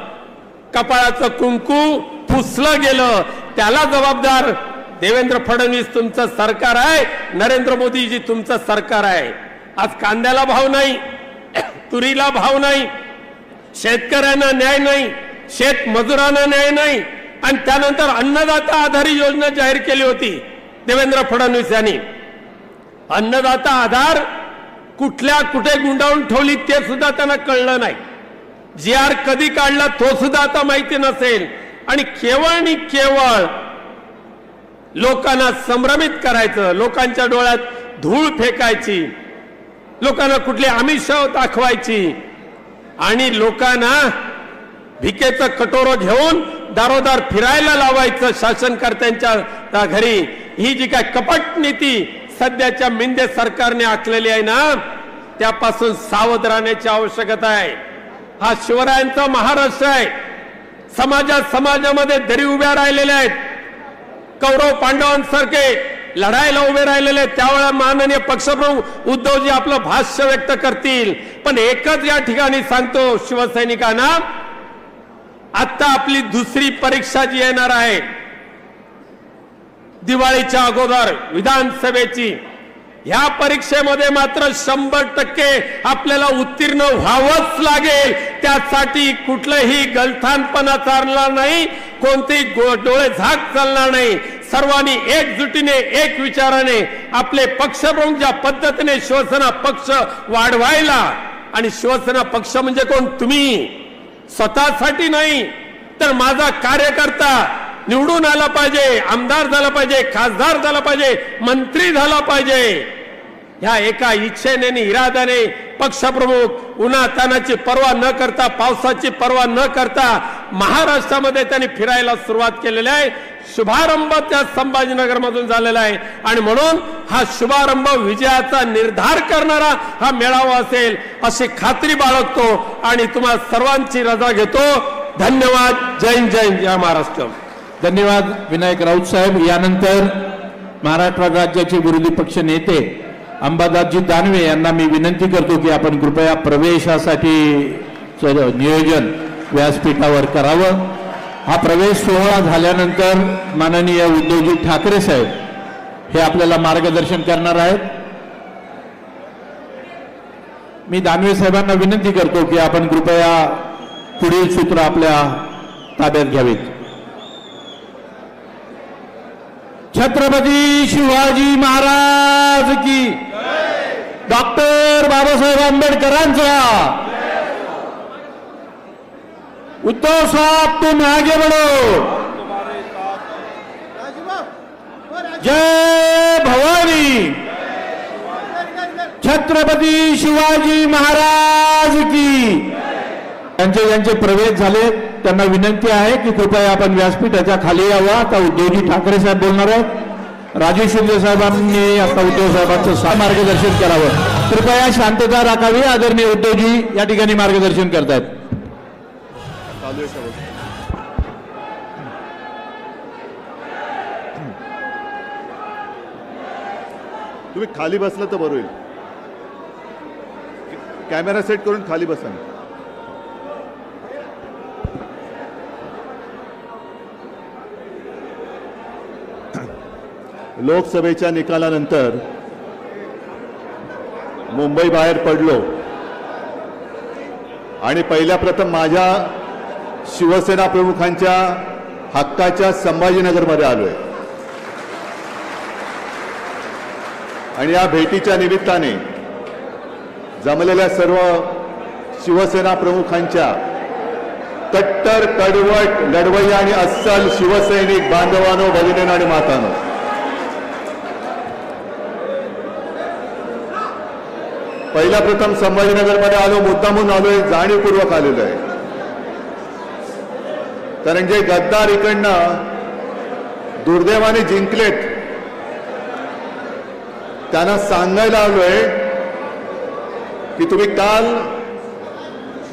कपाळाचं कुंकू पुसलं गेलं. त्याला जबाबदार देवेंद्र फडणवीस तुमचं सरकार आहे, नरेंद्र मोदीजी तुमचं सरकार आहे. आज कांद्याला भाव नाही, तुरीला भाव नाही, शेतकऱ्यांना न्याय नाही, शेतमजुरांना न्याय नाही, आणि त्यानंतर अन्नदाता आधार योजना जाहीर केली होती देवेंद्र फडणवीस यांनी. अन्नदाता आधार कुठे गुंडाळून ठेवली ते सुद्धा त्यांना कळलं नाही. GR कधी काढला तो सुद्धा आता माहिती नसेल. आणि केवळ लोकांना संभ्रमित करायचं, लोकांच्या डोळ्यात धूळ फेकायची, लोकांना कुठली आमिष दाखवायची आणि लोकांना भिकेचं कटोरं घेऊन दारोदार फिरायला लावायचं शासनकर्त्यांच्या घरी. ही जी काय कपट नीती सध्याच्या मिंदे सरकारने आखलेली आहे ना, त्यापासून सावध राहण्याची आवश्यकता आहे. हा शिवरायांचा महाराष्ट्र आहे. समाजामध्ये दरी उभ्या राहिलेल्या आहेत, कौरव पांडवांसारखे लढायला उभे राहिलेले. त्यावेळेला माननीय पक्षप्रमुख उद्धवजी आपलं भाष्य व्यक्त करतील. पण एकच या ठिकाणी सांगतो शिवसैनिकांना, आता आपली दुसरी परीक्षा जी येणार आहे दिवाळीच्या अगोदर विधानसभेची, ह्या परीक्षेमध्ये मात्र 100% आपल्याला उत्तीर्ण व्हावंच लागेल. त्यासाठी कुठलंही गलथानपणा चालणार नाही, कोणतेही डोळे झाक चालणार नाही. सर्वांनी एकजुटीने एक विचाराने आपले पक्षप्रमुख ज्या पद्धतीने शिवसेना पक्ष वाढवायला, आणि शिवसेना पक्ष म्हणजे कोण? तुम्ही. स्वतःसाठी नाही तर माझा कार्यकर्ता निवडून आला पाहिजे, आमदार झाला पाहिजे, खासदार झाला पाहिजे, मंत्री झाला पाहिजे. ह्या एका इच्छेने इराद्याने पक्षप्रमुख उन्हातानाची पर्वा न करता, पावसाची पर्वा न करता महाराष्ट्रामध्ये त्यांनी फिरायला सुरुवात केलेली आहे. शुभारंभ त्या संभाजीनगर मधून झालेला आहे आणि म्हणून हा शुभारंभ विजयाचा निर्धार करणारा हा मेळावा असेल अशी खात्री बाळगतो आणि तुम्हा सर्वांची रजा घेतो. धन्यवाद. जय हिंद, जय हिंद, जय महाराष्ट्र. धन्यवाद विनायक राऊत साहेब. यानंतर महाराष्ट्र राज्याचे विरोधी पक्ष नेते अंबादासजी दानवे यांना मी विनंती करतो की आपण कृपया प्रवेशासाठी नियोजन व्यासपीठावर करावं. हा प्रवेश सोहळा झाल्यानंतर माननीय उद्धवजी ठाकरे साहेब हे आपल्याला मार्गदर्शन करणार आहेत. मी दानवे साहेबांना विनंती करतो की आपण कृपया पुढील सूत्र आपल्या ताब्यात घ्यावीत. छत्रपती शिवाजी महाराज की, डॉक्टर बाबासाहेब आंबेडकरांचा, उद्धव साहब तुम आगे बढ़ो, जय भवानी, छत्रपती शिवाजी महाराज की. ज्यांचे प्रवेश झाले त्यांना विनंती आहे की कृपया आपण व्यासपीठाच्या खाली यावं. आता उद्धवजी ठाकरे साहेब बोलणार आहेत. राजू शिंदे साहेबांनी आता उद्धव साहेबांचं मार्गदर्शन करावं. कृपया शांतता राखावी. आदरणीय उद्धवजी या ठिकाणी मार्गदर्शन करतायत. तुम्ही खाली बसलं तर बरं होईल. कॅमेरा सेट करून खाली बसा. लोकसभेच्या निकालानंतर मुंबई बाहेर पडलो आणि पहिल्या प्रथम माझ्या शिवसेना प्रमुखांच्या हक्काच्या संभाजीनगरमध्ये आलोय आणि या भेटीच्या निमित्ताने जमलेल्या सर्व शिवसेना प्रमुखांच्या कट्टर कडवट लढवय्या आणि अस्सल शिवसैनिक बांधवांनो भगिनींनो आणि मातांनो, पहिल्या प्रथम संभाजीनगरमध्ये आलो, मुद्दामून आलोय, जाणीवपूर्वक आलेलो आहे. कारण जे गद्दार इकडनं दुर्दैवाने जिंकलेत त्यांना सांगायला आलोय की तुम्ही काल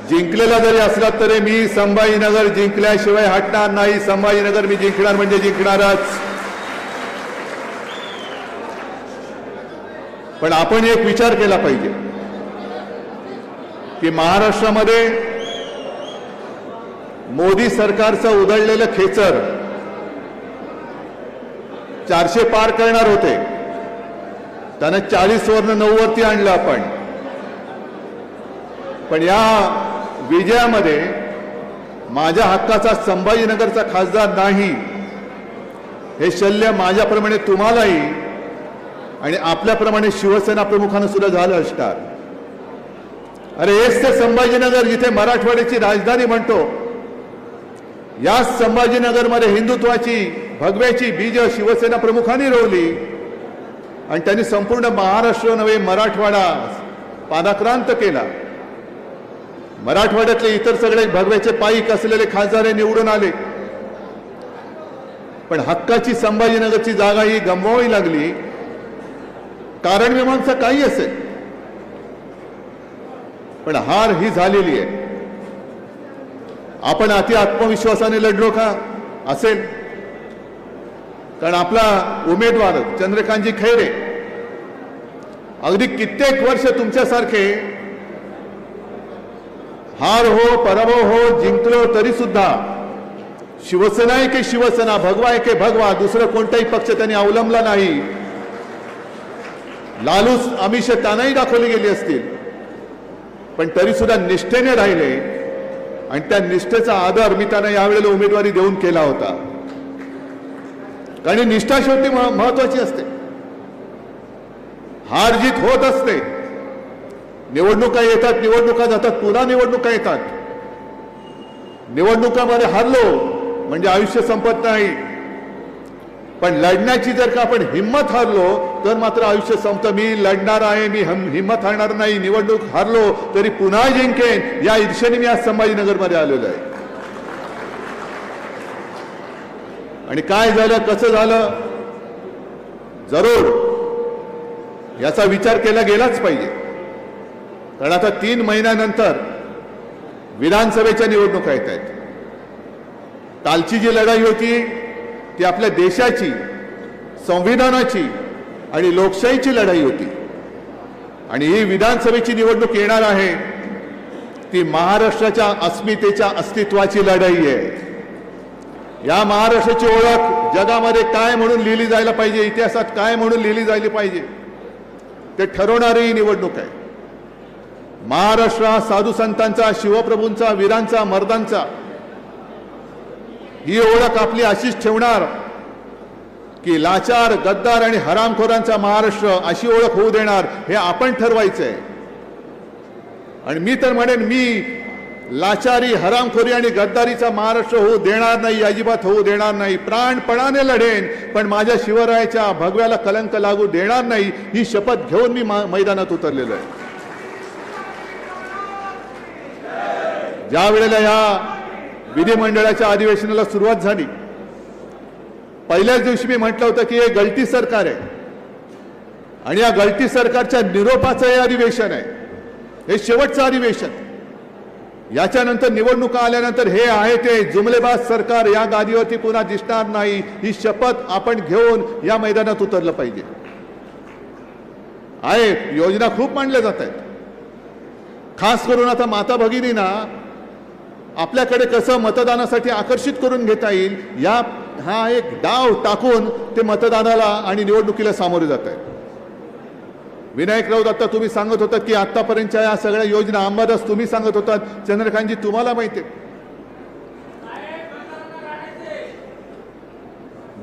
जिंकलेला जरी असला तरी मी संभाजीनगर जिंकल्याशिवाय हटणार नाही. संभाजीनगर मी जिंकणार म्हणजे जिंकणारच. पण आपण एक विचार केला पाहिजे की महाराष्ट्रामध्ये मोदी सरकारचं उधळलेलं खेचर 400 पार करणार होते, त्यानं 40 वरनं 9 वरती आणलं आपण. पण या विजयामध्ये माझ्या हक्काचा संभाजीनगरचा खासदार नाही हे शल्य माझ्याप्रमाणे तुम्हालाही आणि आपल्याप्रमाणे शिवसेना प्रमुखांना सुद्धा झालं असणार. अरे हेच ते संभाजीनगर जिथे मराठवाड्याची राजधानी म्हणतो, या संभाजीनगरमध्ये हिंदुत्वाची भगव्याची बीज शिवसेना प्रमुखांनी रोवली आणि त्यांनी संपूर्ण महाराष्ट्र नव्हे मराठवाडा पादाक्रांत केला. मराठवाड्यातले इतर सगळे भगव्याचे पाईक असलेले खासदार निवडून आले, पण हक्काची संभाजीनगरची जागा ही गमवावी लागली. कारण मीमांसा काही असेल, पण हार ही झालेली आहे. आपण अति आत्मविश्वासाने लढलो का? असेल. कारण आपला उमेदवार चंद्रकांतजी खैरे अगदी कित्येक वर्ष तुमच्यासारखे हार हो पराभव हो जिंकलो तरी सुद्धा शिवसेना आहे की शिवसेना, भगवा आहे की भगवा, दुसरं कोणताही पक्ष त्यांनी अवलंबला नाही. लालूच आमिष त्यांनाही दाखवली गेली असतील, पण तरी सुद्धा निष्ठेने राहिले आणि त्या निष्ठेचा आदर मी त्यांना यावेळेला उमेदवारी देऊन केला होता. कारण निष्ठा शेवटी महत्वाची असते. हार जीत होत असते. निवडणुका येतात, निवडणुका जातात, पुन्हा निवडणुका येतात. निवडणुकामध्ये हारलो म्हणजे आयुष्य संपत नाही, पण लढण्याची जर का आपण हिंमत हारलो तर मात्र आयुष्य संपतं. मी लढणार आहे, मी हिंमत हारणार नाही, निवडणूक हारलो तरी पुन्हा जिंकेन या ईर्षेने मी आज संभाजीनगरमध्ये आलेलो आहे. आणि काय झालं, कसं झालं, जरूर याचा विचार केला गेलाच पाहिजे. कारण आता 3 महिन्यानंतर विधानसभेच्या निवडणुका येत आहेत. कालची जी लढाई होती ती आपल्या देशाची, संविधानाची आणि लोकशाहीची लढाई होती. आणि ही विधानसभेची निवडणूक येणार आहे ती महाराष्ट्राच्या अस्मितेच्या अस्तित्वाची लढाई आहे. या महाराष्ट्राची ओळख जगामध्ये काय म्हणून लिहिली जायला पाहिजे, इतिहासात काय म्हणून लिहिली जायला पाहिजे ते ठरवणारी ही निवडणूक आहे. महाराष्ट्र हा साधू संतांचा, शिवप्रभूंचा, वीरांचा, मर्दांचा ही ओळख आपली अशीच ठेवणार की लाचार, गद्दार आणि हरामखोरांचा महाराष्ट्र अशी ओळख होऊ देणार हे आपण ठरवायचंय. आणि मी तर म्हणेन, मी लाचारी, हरामखोरी आणि गद्दारीचा महाराष्ट्र होऊ देणार नाही, अजिबात होऊ देणार नाही. प्राणपणाने लढेन, पण माझ्या शिवरायाच्या भगव्याला कलंक लागू देणार नाही ही शपथ घेऊन मी मैदानात उतरलेलो आहे. ज्या वेळेला या विधिमंडळाच्या अधिवेशनाला सुरुवात झाली, पहिल्याच दिवशी मी म्हटलं होतं की हे गलती सरकार आहे आणि या गलती सरकारच्या निरोपाचं हे अधिवेशन आहे, हे शेवटचं अधिवेशन. याच्यानंतर निवडणुका आल्यानंतर हे आहे ते जुमलेबाज सरकार या गादीवरती पुन्हा दिसणार नाही ही शपथ आपण घेऊन या मैदानात उतरलं पाहिजे. आहे योजना खूप मांडल्या जात आहेत. खास करून आता माता भगिनींना आपल्याकडे कसं मतदानासाठी आकर्षित करून घेता येईल हा एक डाव टाकून ते मतदानाला आणि निवडणुकीला सामोरे जात आहेत. विनायक राऊत आता तुम्ही सांगत होतात की आतापर्यंतच्या या सगळ्या योजना अंबादास तुम्ही सांगत होतात, चंद्रकांतजी तुम्हाला माहिती आहे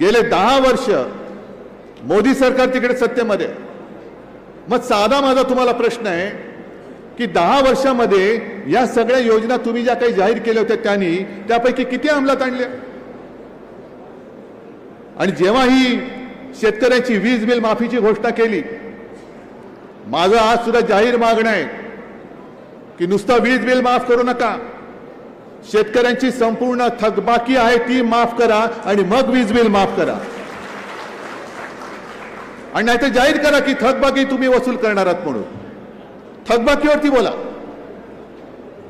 गेले 10 वर्ष मोदी सरकार तिकडे सत्तेमध्ये. मग साधा माझा तुम्हाला प्रश्न आहे की 10 वर्षामध्ये या सगळ्या योजना तुम्ही ज्या काही जाहीर केल्या होत्या त्यांनी त्यापैकी किती अंमलात आणल्या? आणि जेव्हा ही शेतकऱ्यांची वीज बिल माफीची घोषणा केली, माझं आज सुद्धा जाहीर मागणं आहे की नुसतं वीज बिल माफ करू नका, शेतकऱ्यांची संपूर्ण थकबाकी आहे ती माफ करा आणि मग वीज बिल माफ करा. आणि नाहीतर जाहीर करा की थकबाकी तुम्ही वसूल करणार आहात म्हणून. थकबाकीवरती बोला.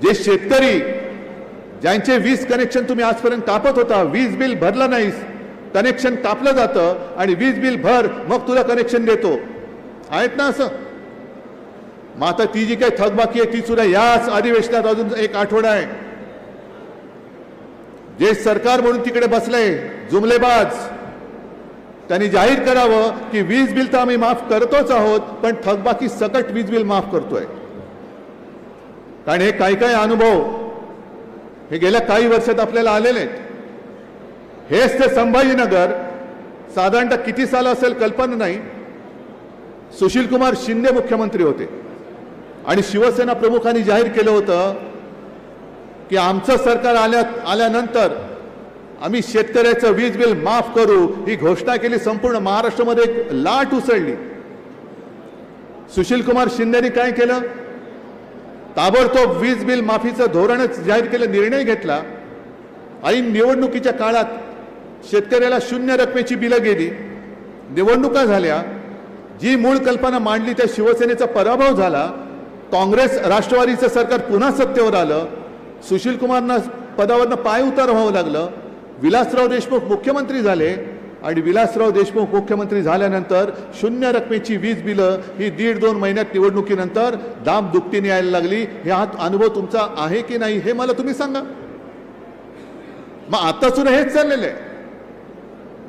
जे शेतकरी ज्यांचे वीज कनेक्शन तुम्ही आजपर्यंत कापत होता, वीज बिल भरलं नाहीस, कनेक्शन कापलं जातं आणि वीज बिल भर मग तुला कनेक्शन देतो, आहेत ना असं? मग आता ती जी काही थकबाकी आहे ती सुद्धा याच अधिवेशनात अजून 1 आठवडा आहे. जे सरकार म्हणून तिकडे बसलंय जुमलेबाज, त्यांनी जाहीर करावं की वीज बिल तर आम्ही माफ करतोच आहोत, पण थकबाकी सकट वीज बिल माफ करतोय. कारण हे काही काही अनुभव हे गेल्या काही वर्षात आपल्याला आलेले आहेत. हेच ते संभाजीनगर साधारणतः किती साल असेल कल्पना नाही, सुशील कुमार शिंदे मुख्यमंत्री होते आणि शिवसेना प्रमुखांनी जाहीर केलं होतं की आमचं सरकार आल्यानंतर आम्ही शेतकऱ्याचं वीज बिल माफ करू, ही घोषणा केली. संपूर्ण महाराष्ट्रामध्ये एक लाट उसळली. सुशील कुमार शिंदेनी काय केलं? ताबडतोब वीज बिल माफीचं धोरणच जाहीर केलं, निर्णय घेतला. ऐन निवडणुकीच्या काळात शेतकऱ्याला 0 रकमेची बिलं गेली, निवडणुका झाल्या. जी मूळ कल्पना मांडली त्या शिवसेनेचा पराभव झाला. काँग्रेस राष्ट्रवादीचं सरकार पुन्हा सत्तेवर आलं. सुशील कुमारना पदावरनं पाय उतार व्हावं लागलं. विलासराव देशमुख मुख्यमंत्री झाले आणि विलासराव देशमुख मुख्यमंत्री झाल्यानंतर 0 रकमेची वीज बिलं ही 1.5-2 महिन्यात निवडणुकीनंतर दाम दुपटीने यायला लागली. हा अनुभव तुमचा आहे की नाही हे मला तुम्ही सांगा. मग आता सुद्धा हेच चाललेलं आहे.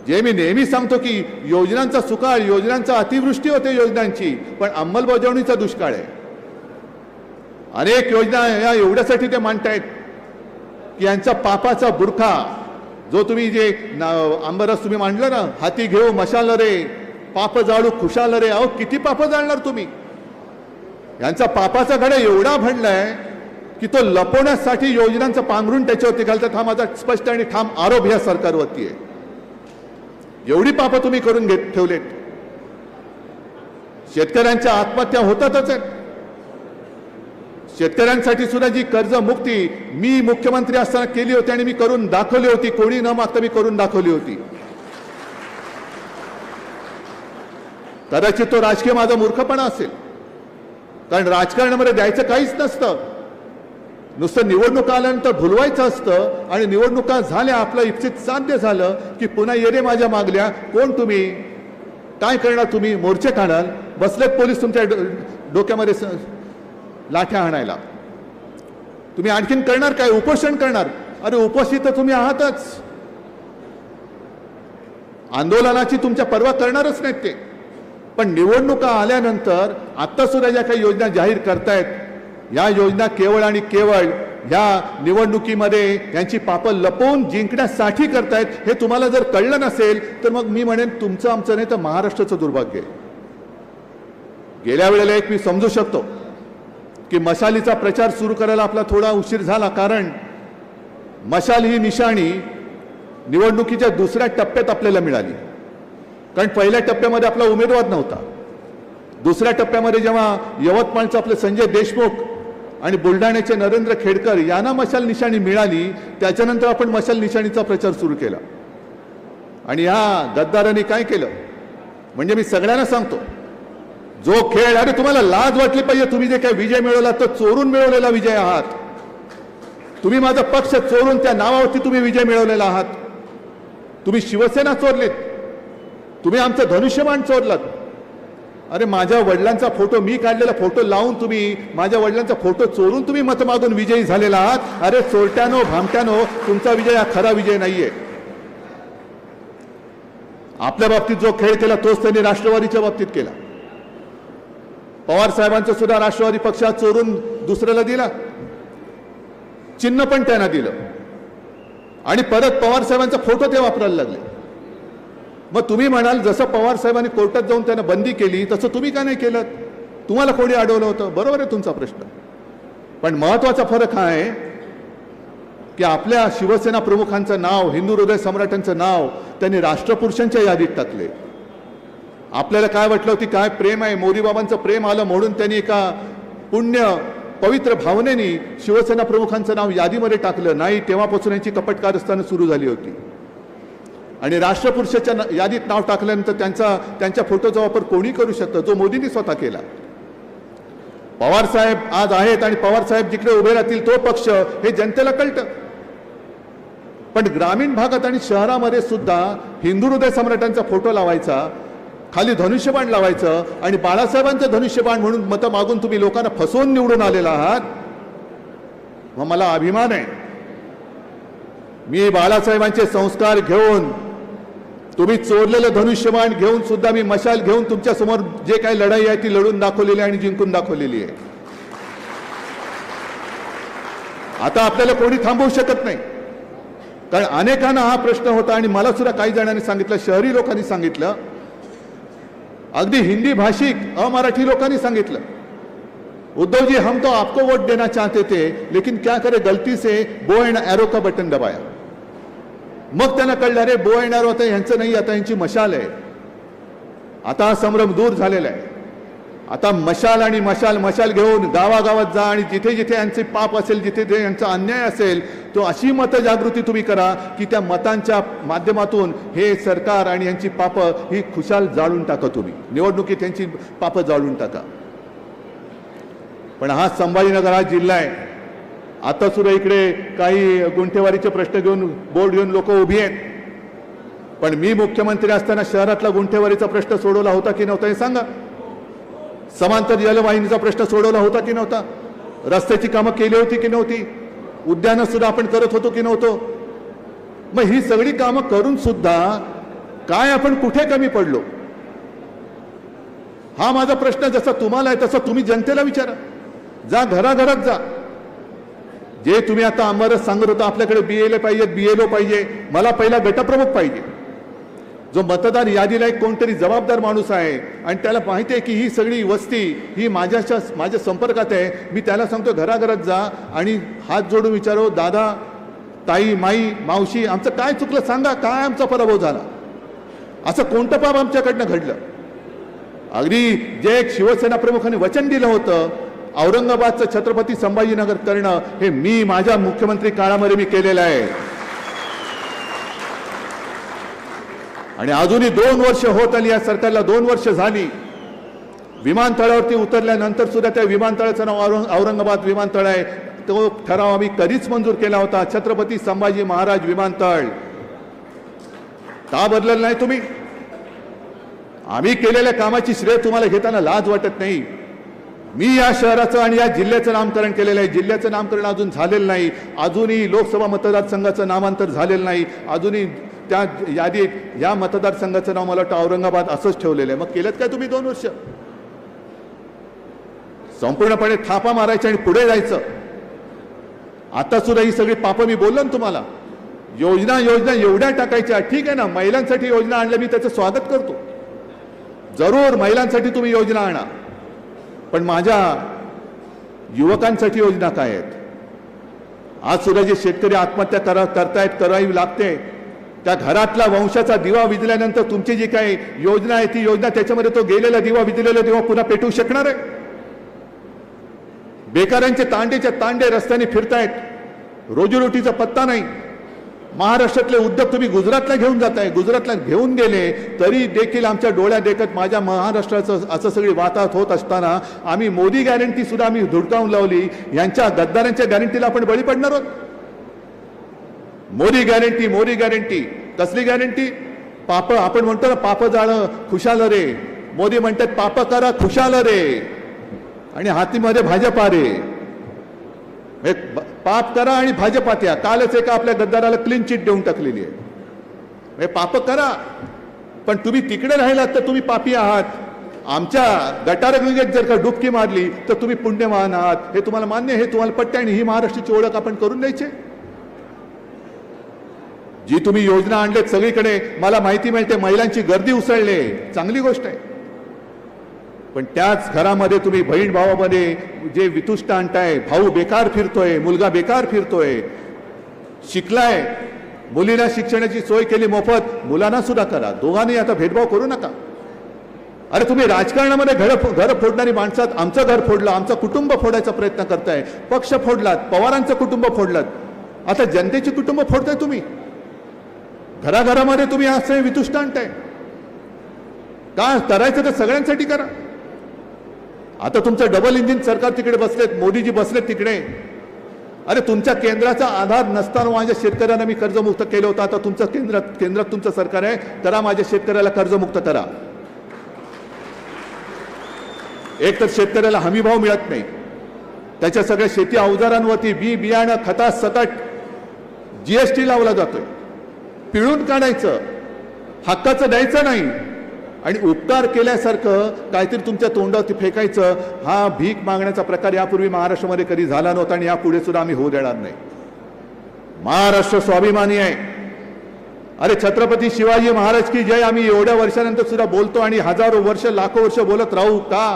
जे मी नेहमी सांगतो की योजनांचा सुकाळ, योजनांचा अतिवृष्टी होते योजनांची, पण अंमलबजावणीचा दुष्काळ आहे. अनेक योजना या एवढ्यासाठी ते मांडतायत की यांचा पापाचा बुरखा जो तुम्ही जे अंबरस तुम्ही मांडलं ना, हाती घेऊ मशाल रे, पाप जाळू खुशाल रे. अहो किती पाप जाळणार तुम्ही? यांचा पापाचा घडा एवढा भरलाय की तो लपवण्यासाठी योजनांचं पांघरून त्याच्यावरती घालतात. हा माझा स्पष्ट आणि ठाम आरोप या सरकारवरती आहे. एवढी पाप तुम्ही करून ठेवलेत. शेतकऱ्यांच्या आत्महत्या होतातच आहेत. शेतकऱ्यांसाठी सुद्धा जी कर्जमुक्ती मी मुख्यमंत्री असताना केली होती आणि मी करून दाखवली होती, कोणी न मागता मी करून दाखवली होती. कदाचित तो राजकीय माझा मूर्खपणा असेल, कारण राजकारणामध्ये द्यायचं काहीच नसतं. नुसतं निवडणुका आल्यानंतर भुलवायचं असतं आणि निवडणुका झाल्या, आपलं इप्सित साध्य झालं की पुन्हा येणे माझ्या मागल्या. कोण तुम्ही? काय करणार तुम्ही? मोर्चे काढाल, बसलेत पोलीस तुमच्या डोक्यामध्ये लाठ्या आणायला. तुम्ही आणखीन करणार काय? उपोषण करणार? अरे उपोषित तर तुम्ही आहातच. आंदोलनाची तुमच्या पर्वा करणारच नाहीत ते. पण निवडणुका आल्यानंतर आता सुद्धा ज्या काही योजना जाहीर करतायत, या योजना केवळ आणि केवळ या निवडणुकीमध्ये यांची पापं लपवून जिंकण्यासाठी करतायत. हे तुम्हाला जर कळलं नसेल तर मग मी म्हणेन तुमचं आमचं नाही तर महाराष्ट्राचं दुर्भाग्य आहे. गेल्या वेळेला एक मी समजू शकतो की मशालीचा प्रचार सुरू करायला आपला थोडा उशीर झाला, कारण मशाल ही निशाणी निवडणुकीच्या दुसऱ्या टप्प्यात आपल्याला मिळाली. कारण पहिल्या टप्प्यामध्ये आपला उमेदवार नव्हता. दुसऱ्या टप्प्यामध्ये जेव्हा यवतमाळचे आपले संजय देशमुख आणि बुलढाण्याचे नरेंद्र खेडकर यांना मशाल निशाणी मिळाली, त्याच्यानंतर आपण मशाल निशाणीचा प्रचार सुरू केला. आणि ह्या गद्दारांनी काय केलं म्हणजे मी सगळ्यांना सांगतो, जो खेळ, अरे तुम्हाला लाज वाटली पाहिजे. तुम्ही जे काय विजय मिळवला तो चोरून मिळवलेला विजय आहात. तुम्ही माझा पक्ष चोरून त्या नावावरती तुम्ही विजय मिळवलेला आहात. तुम्ही शिवसेना चोरलीत, तुम्ही आमचं धनुष्यबाण चोरलात. अरे माझ्या वडिलांचा फोटो, मी काढलेला फोटो लावून तुम्ही माझ्या वडिलांचा फोटो चोरून तुम्ही मत मागून विजयी झालेला आहात. अरे चोरट्यानो, भामट्यानो, तुमचा विजय हा खरा विजय नाहीये. आपल्या बाबतीत जो खेळ केला तोच त्यांनी राष्ट्रवादीच्या बाबतीत केला. पवार साहेबांचं सुद्धा राष्ट्रवादी पक्षात चोरून दुसऱ्याला दिला, चिन्ह पण त्यांना दिलं आणि परत पवार साहेबांचा फोटो ते वापरायला लागले. मग तुम्ही म्हणाल जसं पवार साहेबांनी कोर्टात जाऊन त्यांना बंदी केली तसं तुम्ही का नाही केलं? तुम्हाला कोणी अडवलं होतं? बरोबर आहे तुमचा प्रश्न. पण महत्वाचा फरक हा आहे की आपल्या शिवसेना प्रमुखांचं नाव, हिंदू हृदय सम्राटांचं नाव त्यांनी राष्ट्रपुरुषांच्या यादीत टाकले. आपल्याला काय वाटलं होती काय प्रेम आहे, मोदी बाबांचं प्रेम आलं म्हणून त्यांनी एका पुण्य पवित्र भावनेने शिवसेना प्रमुखांचं नाव यादीमध्ये टाकलं नाही. तेव्हापासून यांची कपट कारस्थानं सुरू झाली होती आणि राष्ट्रपुरुषाच्या यादीत नाव टाकल्यानंतर त्यांच्या फोटोचा वापर कोणी करू शकतं, जो मोदींनी स्वतः केला. पवार साहेब आज आहेत आणि पवार साहेब जिकडे उभे राहतील तो पक्ष हे जनतेला कळतं. पण ग्रामीण भागात आणि शहरामध्ये सुद्धा हिंदू हृदय सम्राटांचा फोटो लावायचा, खाली धनुष्यबाण लावायचं आणि बाळासाहेबांचं धनुष्यबाण म्हणून मतं मागून तुम्ही लोकांना फसवून निवडून आलेला आहात. मग मला अभिमान आहे, मी बाळासाहेबांचे संस्कार घेऊन, तुम्ही चोरलेलं धनुष्यबाण घेऊन सुद्धा मी मशाल घेऊन तुमच्या समोर जे काही लढाई आहे ती लढून दाखवलेली आहे आणि जिंकून दाखवलेली आहे. आता आपल्याला कोणी थांबवू शकत नाही. कारण अनेकांना हा प्रश्न होता आणि मला सुद्धा काही जणांनी सांगितलं, शहरी लोकांनी सांगितलं, अगदी हिंदी भाषिक अमराठी लोकांनी सांगितलं, उद्धव जी हम तो आपको वोट देना चाहते थे लेकिन क्या करे गलती से बो एंड एरो का बटन दबाया. मग त्यांना कळलं अरे बो एंड एरो आता यांचं नाही, आता यांची मशाल आहे. आता हा संभ्रम दूर झालेला आहे. आता मशाल आणि मशाल घेऊन गावागावात जा आणि जिथे जिथे यांचे पाप असेल, जिथे जिथे यांचा अन्याय असेल, तो अशी मतजागृती तुम्ही करा की त्या मतांच्या माध्यमातून हे सरकार आणि यांची पापं ही खुशाल जाळून टाका. तुम्ही निवडणुकीत यांची पापं जाळून टाका. पण हा संभाजीनगर हा जिल्हा आहे. आता सुद्धा इकडे काही गुंठेवारीचे प्रश्न घेऊन बोर्ड घेऊन लोक उभी आहेत. पण मी मुख्यमंत्री असताना शहरातला गुंठेवारीचा प्रश्न सोडवला होता की नव्हता हे सांगा. समांतर जलवाहिनीचा प्रश्न सोडवला होता की नव्हता? रस्त्याची कामं केली होती की नव्हती? उद्यानं सुद्धा आपण करत होतो की नव्हतो? मग ही सगळी कामं करून सुद्धा काय आपण कुठे कमी पडलो? हा माझा प्रश्न जसा तुम्हाला आहे तसा तुम्ही जनतेला विचारा. जा घराघरात जा. जे तुम्ही आता आम्हालाच सांगत होता आपल्याकडे बीएलए पाहिजेत, बीएलओ पाहिजे, मला पहिला गटप्रमुख पाहिजे, जो मतदार यादीला एक कोणतरी जबाबदार माणूस आहे आणि त्याला माहिती आहे की ही सगळी वस्ती ही माझ्या संपर्कात आहे. मी त्याला सांगतो घराघरात जा आणि हात जोडून विचारो, दादा, ताई, माई, मावशी, आमचं काय चुकलं सांगा, काय आमचा पराभव झाला, असं कोणतं पाप आमच्याकडनं घडलं? अगदी जे एक शिवसेना प्रमुखांनी वचन दिलं होतं औरंगाबादचं छत्रपती संभाजीनगर करणं, हे मी माझ्या मुख्यमंत्री काळामध्ये मी केलेलं आहे. आणि अजूनही 2 वर्ष होत आली, या सरकारला 2 वर्ष झाली. विमानतळावरती उतरल्यानंतर सुद्धा त्या विमानतळाचं नाव औरंगाबाद विमानतळ आहे. तो ठराव आम्ही कधीच मंजूर केला होता, छत्रपती संभाजी महाराज विमानतळ. का बदललं नाही तुम्ही? आम्ही केलेल्या कामाची श्रेय तुम्हाला घेताना लाज वाटत नाही? मी या शहराचं आणि या जिल्ह्याचं नामकरण केलेलं आहे. जिल्ह्याचं नामकरण अजून झालेलं नाही. अजूनही लोकसभा मतदारसंघाचं नामांतर झालेलं नाही. अजूनही त्या यादीत या मतदारसंघाचं नाव मला वाटतं औरंगाबाद असंच ठेवलेलं आहे. मग केलं काय तुम्ही 2 वर्ष? संपूर्णपणे थापा मारायच्या आणि पुढे जायचं. आता सुद्धा ही सगळी पापं मी बोललो ना तुम्हाला. योजना एवढ्या टाकायच्या. ठीक आहे ना, महिलांसाठी योजना आणल्या, मी त्याचं स्वागत करतो. जरूर महिलांसाठी तुम्ही योजना आणा, पण माझ्या युवकांसाठी योजना काय आहेत? आज सुद्धा जे शेतकरी आत्महत्या करावी लागते, त्या घरातला वंशाचा दिवा विझल्यानंतर तुमची जी काही योजना आहे ती योजना, त्याच्यामध्ये तो गेलेला दिवा, विझलेला दिवा पुन्हा पेटवू शकणार आहे? बेकारांचे तांडेच्या तांडे रस्त्याने फिरतायत, रोजीरोटीचा पत्ता नाही. महाराष्ट्रातले उद्योग तुम्ही गुजरातला घेऊन जाताय. गुजरातला घेऊन गेले तरी देखील आमच्या डोळ्या देखत माझ्या महाराष्ट्राचं असं सगळी वाताहत होत असताना आम्ही मोदी गॅरंटी सुद्धा आम्ही धुडकावून लावली. यांच्या गद्दारांच्या गॅरंटीला आपण बळी पडणार आहोत. मोदी गॅरंटी कसली गॅरंटी? पाप, आपण म्हणतो ना पाप जाळं खुशाल रे. मोदी म्हणतात पाप करा खुशाल रे आणि हातीमध्ये भाजपा रे. पाप करा आणि भाजपात या. कालच एका आपल्या गद्दाराला क्लीन चिट देऊन टाकलेली आहे. पाप करा, पण तुम्ही तिकडे राहिलात तर तुम्ही पापी आहात. आमच्या गटारगंगेत जर का डुबकी मारली तर तुम्ही पुण्यवान आहात, हे तुम्हाला मान्य, हे तुम्हाला पटते आणि ही महाराष्ट्राची ओळख आपण करून द्यायची. जी तुम्ही योजना आणलेत सगळीकडे, मला माहिती मिळते महिलांची गर्दी उसळले, चांगली गोष्ट आहे. पण त्याच घरामध्ये तुम्ही बहीण भावामध्ये जे वितुष्ट आणताय, भाऊ बेकार फिरतोय, मुलगा बेकार फिरतोय, शिकलाय, मुलीला शिक्षणाची सोय केली मोफत, मुलांना सुद्धा करा, दोघांनी आता भेदभाव करू नका. अरे तुम्ही राजकारणामध्ये घर फोडणारी माणसात आमचं घर फोडलं, आमचं कुटुंब फोडायचा प्रयत्न करताय, पक्ष फोडलात, पवारांचं कुटुंब फोडलात, आता जनतेची कुटुंब फोडताय तुम्ही. घराघरामध्ये तुम्ही असं वितुष्ट आणताय. का करायचं तर सगळ्यांसाठी करा. आता तुमचं डबल इंजिन सरकार तिकडे बसलेत, मोदीजी बसलेत तिकडे. अरे तुमच्या केंद्राचा आधार नसताना माझ्या शेतकऱ्यांना मी कर्जमुक्त केलं होतं. आता तुमचं केंद्रात तुमचं सरकार आहे, करा माझ्या शेतकऱ्याला कर्जमुक्त करा. एक तर शेतकऱ्याला हमी भाव मिळत नाही, त्याच्या सगळ्या शेती अवजारांवरती बी बियाणं खता सकट जीएसटी लावला जातोय. पिळून काढायचं, हक्काचं द्यायचं नाही आणि उपकार केल्यासारखं काहीतरी तुमच्या तोंडावरती फेकायचं. हा भीक मागण्याचा प्रकार यापूर्वी महाराष्ट्रामध्ये कधी झाला नव्हता आणि यापुढे सुद्धा आम्ही होऊ देणार नाही. महाराष्ट्र स्वाभिमानी आहे. अरे छत्रपती शिवाजी महाराज की जय आम्ही एवढ्या वर्षानंतर सुद्धा बोलतो आणि हजारो वर्ष लाखो वर्ष बोलत राहू का?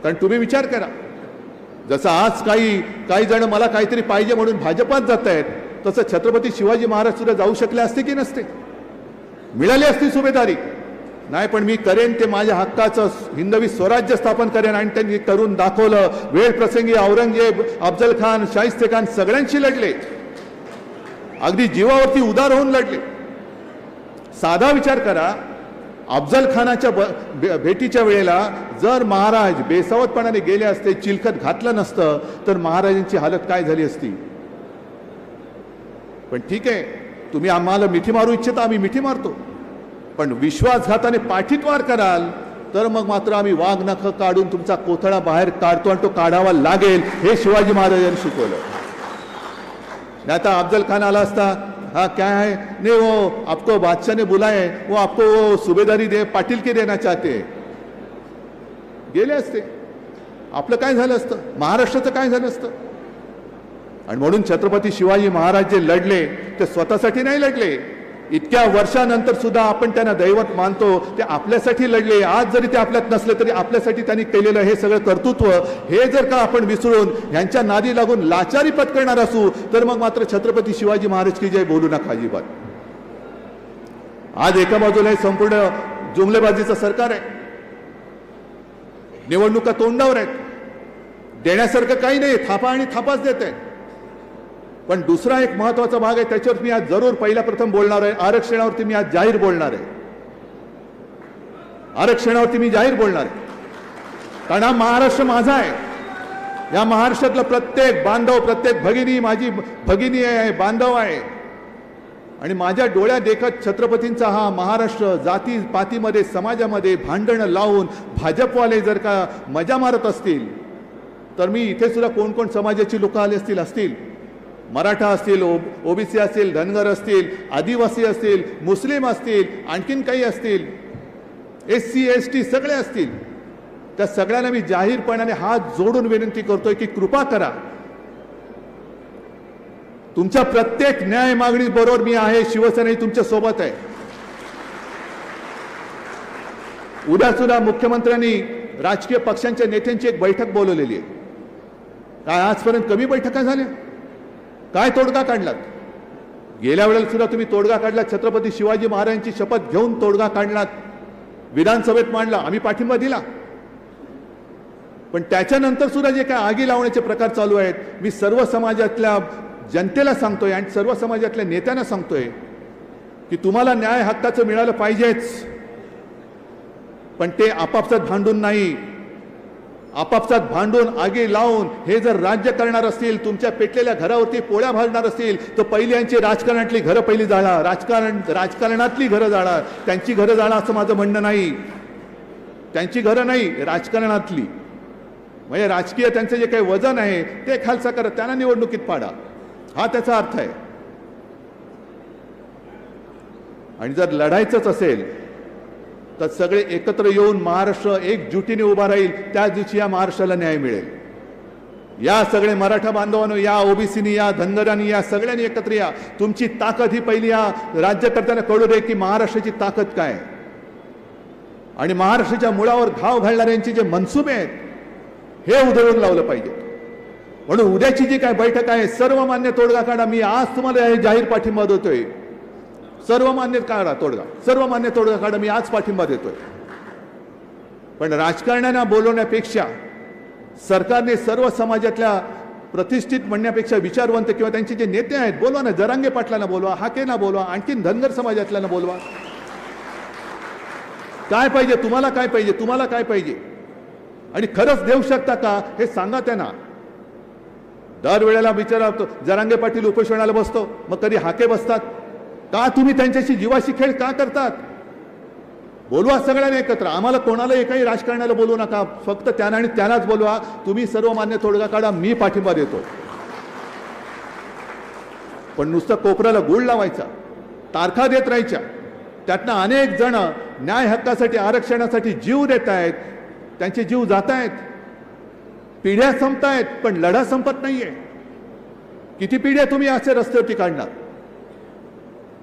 कारण तुम्ही विचार करा, जसं आज काही जण मला काहीतरी पाहिजे म्हणून भाजपात जात आहेत, तसं छत्रपती शिवाजी महाराज सुद्धा जाऊ शकले असते की नसते? मिळाली असती सुभेदारी? नाही, पण मी करेन ते माझ्या हक्काचं हिंदवी स्वराज्य स्थापन करेन आणि त्यांनी करून दाखवलं. वेळ प्रसंगी औरंगजेब, अफजल खान, शाहिस्ते खान सगळ्यांशी लढले, अगदी जीवावरती उदार होऊन लढले. साधा विचार करा, अफजल खानाच्या भेटीच्या वेळेला जर महाराज बेसावतपणाने गेले असते, चिलखत घातलं नसतं, तर महाराजांची हालत काय झाली असती? पण ठीक आहे, तुम्ही आम्हाला मिठी मारू इच्छिता, आम्ही मिठी मारतो. पण विश्वासघाताने पाठीतवार कराल तर मग मात्र आम्ही वाघ नख काढून तुमचा कोथळा बाहेर काढतो आणि तो काढावा लागेल. हे शिवाजी महाराजांनी शिकवलं. नहीं तो अफजल खान आला असता, हाँ क्या है, नहीं वो आपको बादशाह ने बुलाए, वो आपको वो सुबेदारी दे पाटील के देना चाहते, गेले असते. आपलं काय झालं असतं, महाराष्ट्राचं काय झालं असतं? आणि म्हणून छत्रपती शिवाजी महाराज जे लढले ते स्वतःसाठी नाही लढले. इतक्या वर्षानंतर सुद्धा आपण त्यांना दैवत मानतो, ते आपल्यासाठी लढले. आज जरी ते आपल्यात नसले तरी आपल्यासाठी त्यांनी केलेलं हे सगळं कर्तृत्व, हे जर का आपण विसरून ह्यांच्या नादी लागून लाचारी पत्करणार असू तर मग मात्र छत्रपती शिवाजी महाराज की जय बोलू नका अजिबात. आज एका बाजूला संपूर्ण जुमलेबाजीचं सरकार आहे, निवडणुका तोंडावर आहेत, देण्यासारखं काही नाही, थापा आणि थापाच देत आहे. पण दुसरा एक महत्वाचा भाग आहे, त्याच्यावर मी आज जरूर पहिला प्रथम बोलणार आहे. आरक्षणावरती मी आज जाहीर बोलणार आहे. आरक्षणावरती मी जाहीर बोलणार आहे, कारण हा महाराष्ट्र माझा आहे. या महाराष्ट्रातला प्रत्येक बांधव, प्रत्येक भगिनी माझी भगिनी आहे, बांधव आहे. आणि माझ्या डोळ्यात देखत छत्रपतींचा हा महाराष्ट्र जाती पातीमध्ये समाजामध्ये भांडणं लावून भाजपवाले जर का मजा मारत असतील तर मी इथे सुद्धा कोण कोण समाजाची लोक आले असतील, मराठा असतील, ओबीसी असतील, धनगर असतील, आदिवासी असतील, मुस्लिम असतील, आणखीन काही असतील, SC ST सगळे असतील, त्या सगळ्यांना मी जाहीरपणाने हात जोडून विनंती करतोय की कृपा करा, तुमच्या प्रत्येक न्याय मागणी बरोबर मी आहे. शिवसेना तुमच्या सोबत आहे. उद्या सुद्धा मुख्यमंत्र्यांनी राजकीय पक्षांच्या नेत्यांची एक बैठक बोलवलेली आहे. काय आजपर्यंत कमी बैठका झाल्या? काय तोडगा काढलात? गेल्या वेळेला सुद्धा तुम्ही तोडगा काढला, छत्रपती शिवाजी महाराजांची शपथ घेऊन तोडगा काढलात, विधानसभेत मांडला, आम्ही पाठिंबा दिला. पण त्याच्यानंतर सुद्धा जे काय आगी लावण्याचे प्रकार चालू आहेत, मी सर्व समाजातल्या जनतेला सांगतोय आणि सर्व समाजातल्या नेत्यांना सांगतोय की तुम्हाला न्याय हक्काचं मिळालं पाहिजेच, पण ते आपापसात भांडून नाही. आपापसात भांडून आगी लावून हे जर राज्य करणार असतील, तुमच्या पेटलेल्या घरावरती पोळ्या भाजणार असतील, तर पहिली यांची राजकारणातली घरं पहिली जाणार, राजकारणातली घरं जाणार. त्यांची घरं जाणार असं माझं म्हणणं नाही, त्यांची घरं नाही, राजकारणातली. म्हणजे राजकीय त्यांचं जे काही वजन आहे ते खालसा करा, त्यांना निवडणुकीत पाडा, हा त्याचा अर्थ आहे. आणि जर लढायचंच असेल तर सगळे एकत्र येऊन महाराष्ट्र एकजुटीने उभा राहील, त्याच दिवशी या महाराष्ट्राला न्याय मिळेल. या सगळे मराठा बांधवांनो, या ओबीसीनी, या धनगरांनी, या सगळ्यांनी एकत्र या. तुमची ताकद ही पहिली या राज्यकर्त्यांना कळू दे की महाराष्ट्राची ताकद काय आहे. आणि महाराष्ट्राच्या मुळावर घाव घालणाऱ्यांचे जे मनसुबे आहेत हे उधळून लावलं पाहिजे. म्हणून उद्याची जी काय बैठक आहे, सर्वमान्य तोडगा काढा. मी आज तुम्हाला हे जाहीर पाठिंबा देतोय. सर्वमान्य काढा तोडगा, सर्वमान्य तोडगा काढा. मी आज पाठिंबा देतोय. पण राजकारण्यांना बोलवण्यापेक्षा, सरकारने सर्व समाजातल्या प्रतिष्ठित म्हणण्यापेक्षा विचारवंत किंवा त्यांचे जे नेते आहेत बोलवा ना. जरांगे पाटलांना बोलवा, हाकेंना बोलवा, आणखीन धनगर समाजातल्यांना बोलवा. काय पाहिजे तुम्हाला, काय पाहिजे तुम्हाला, काय पाहिजे आणि खरंच देऊ शकता का हे सांगा त्यांना. दरवेळेला विचारा, जरांगे पाटील उपोषणाला बसतो, मग कधी हाके बसतात का? तुम्ही त्यांच्याशी जीवाशी खेळ का करतात? बोलवा सगळ्यांना एकत्र. आम्हाला कोणाला एकाही राजकारणाला बोलवू नका, फक्त त्यांना आणि त्यांनाच बोलवा. तुम्ही सर्वमान्य तोडगा काढा, मी पाठिंबा देतो. पण नुसतं कोपऱ्याला गुळ लावायचा, तारखा देत राहायच्या, त्यातनं अनेक जण न्याय हक्कासाठी, आरक्षणासाठी जीव देत आहेत. त्यांचे जीव जात आहेत, पिढ्या संपतायत, पण लढा संपत नाहीये. किती पिढ्या तुम्ही असे रस्त्यावरती काढणार?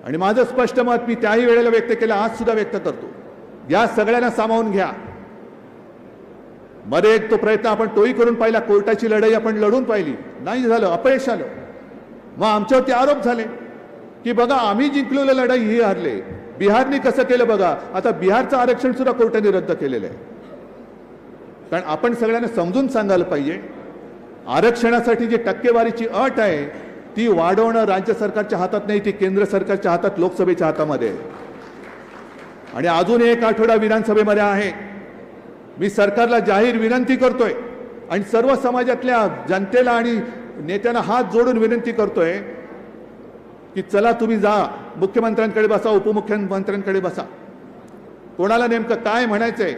आणि माझं स्पष्ट मत मी त्याही वेळेला व्यक्त केलं, आज सुद्धा व्यक्त करतो. या सगळ्यांना सामावून घ्या. मध्ये एक तो प्रयत्न आपण तोही करून पाहिला, कोर्टाची लढाई आपण लढून पाहिली, नाही झालं, अपयश आलं. मग आमच्यावरती आरोप झाले की बघा आम्ही जिंकलेलं लढाई ही हारले. बिहारने कसं केलं बघा. आता बिहारचं आरक्षण सुद्धा कोर्टाने रद्द केलेलं आहे. कारण आपण सगळ्यांना समजून सांगायला पाहिजे, आरक्षणासाठी जी टक्केवारीची अट आहे ती वाढवणं राज्य सरकारच्या हातात नाही, ती केंद्र सरकारच्या हातात, लोकसभेच्या हातामध्ये. आणि अजून एक आठवडा विधानसभेमध्ये आहे. मी सरकारला जाहीर विनंती करतोय आणि सर्व समाजातल्या जनतेला आणि नेत्यांना हात जोडून विनंती करतोय की चला तुम्ही जा, मुख्यमंत्र्यांकडे बसा, उपमुख्यमंत्र्यांकडे बसा. कोणाला नेमकं काय म्हणायचंय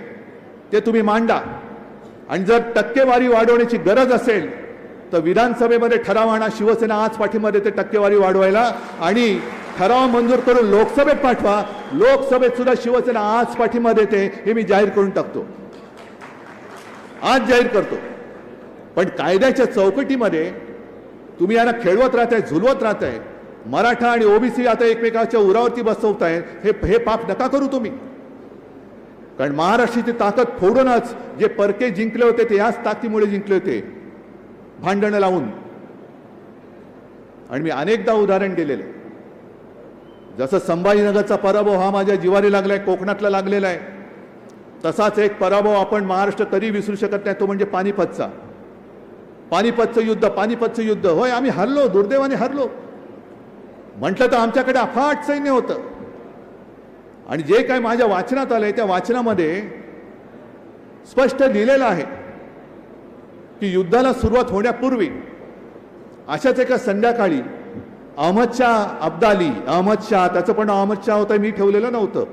ते तुम्ही मांडा. आणि जर टक्केवारी वाढवण्याची गरज असेल तर विधानसभेमध्ये ठराव आणा. शिवसेना आज पाठिंबा देते टक्केवारी वाढवायला आणि ठराव मंजूर करून लोकसभेत पाठवा. लोकसभेत सुद्धा शिवसेना आज पाठिंबा देते, हे मी जाहीर करून टाकतो, आज जाहीर करतो. पण कायद्याच्या चौकटीमध्ये तुम्ही यांना खेळवत राहताय, झुलवत राहताय. मराठा आणि ओबीसी आता एकमेकाच्या उरावरती बसवताय. हे पाप नका करू तुम्ही. कारण महाराष्ट्राची ताकद फोडूनच जे परके जिंकले होते ते याच ताकदीमुळे जिंकले होते, भांडणं लावून. आणि मी अनेकदा उदाहरण दिलेलं आहे. जसं संभाजीनगरचा पराभव हा माझ्या जिवारी लागलाय, कोकणातला लागलेला आहे, तसाच एक पराभव आपण महाराष्ट्र कधी विसरू शकत नाही, तो म्हणजे पानिपतचा. पानिपतचं युद्ध. होय, आम्ही हरलो, दुर्दैवाने हरलो. म्हटलं तर आमच्याकडे अफाट सैन्य होतं. आणि जे काय माझ्या वाचनात आलंय त्या वाचनामध्ये स्पष्ट लिहिलेलं आहे की युद्धाला सुरुवात होण्यापूर्वी अशाच एका संध्याकाळी अहमद शाह, त्याचं पण अहमद शाह होता, मी ठेवलेलं नव्हतं,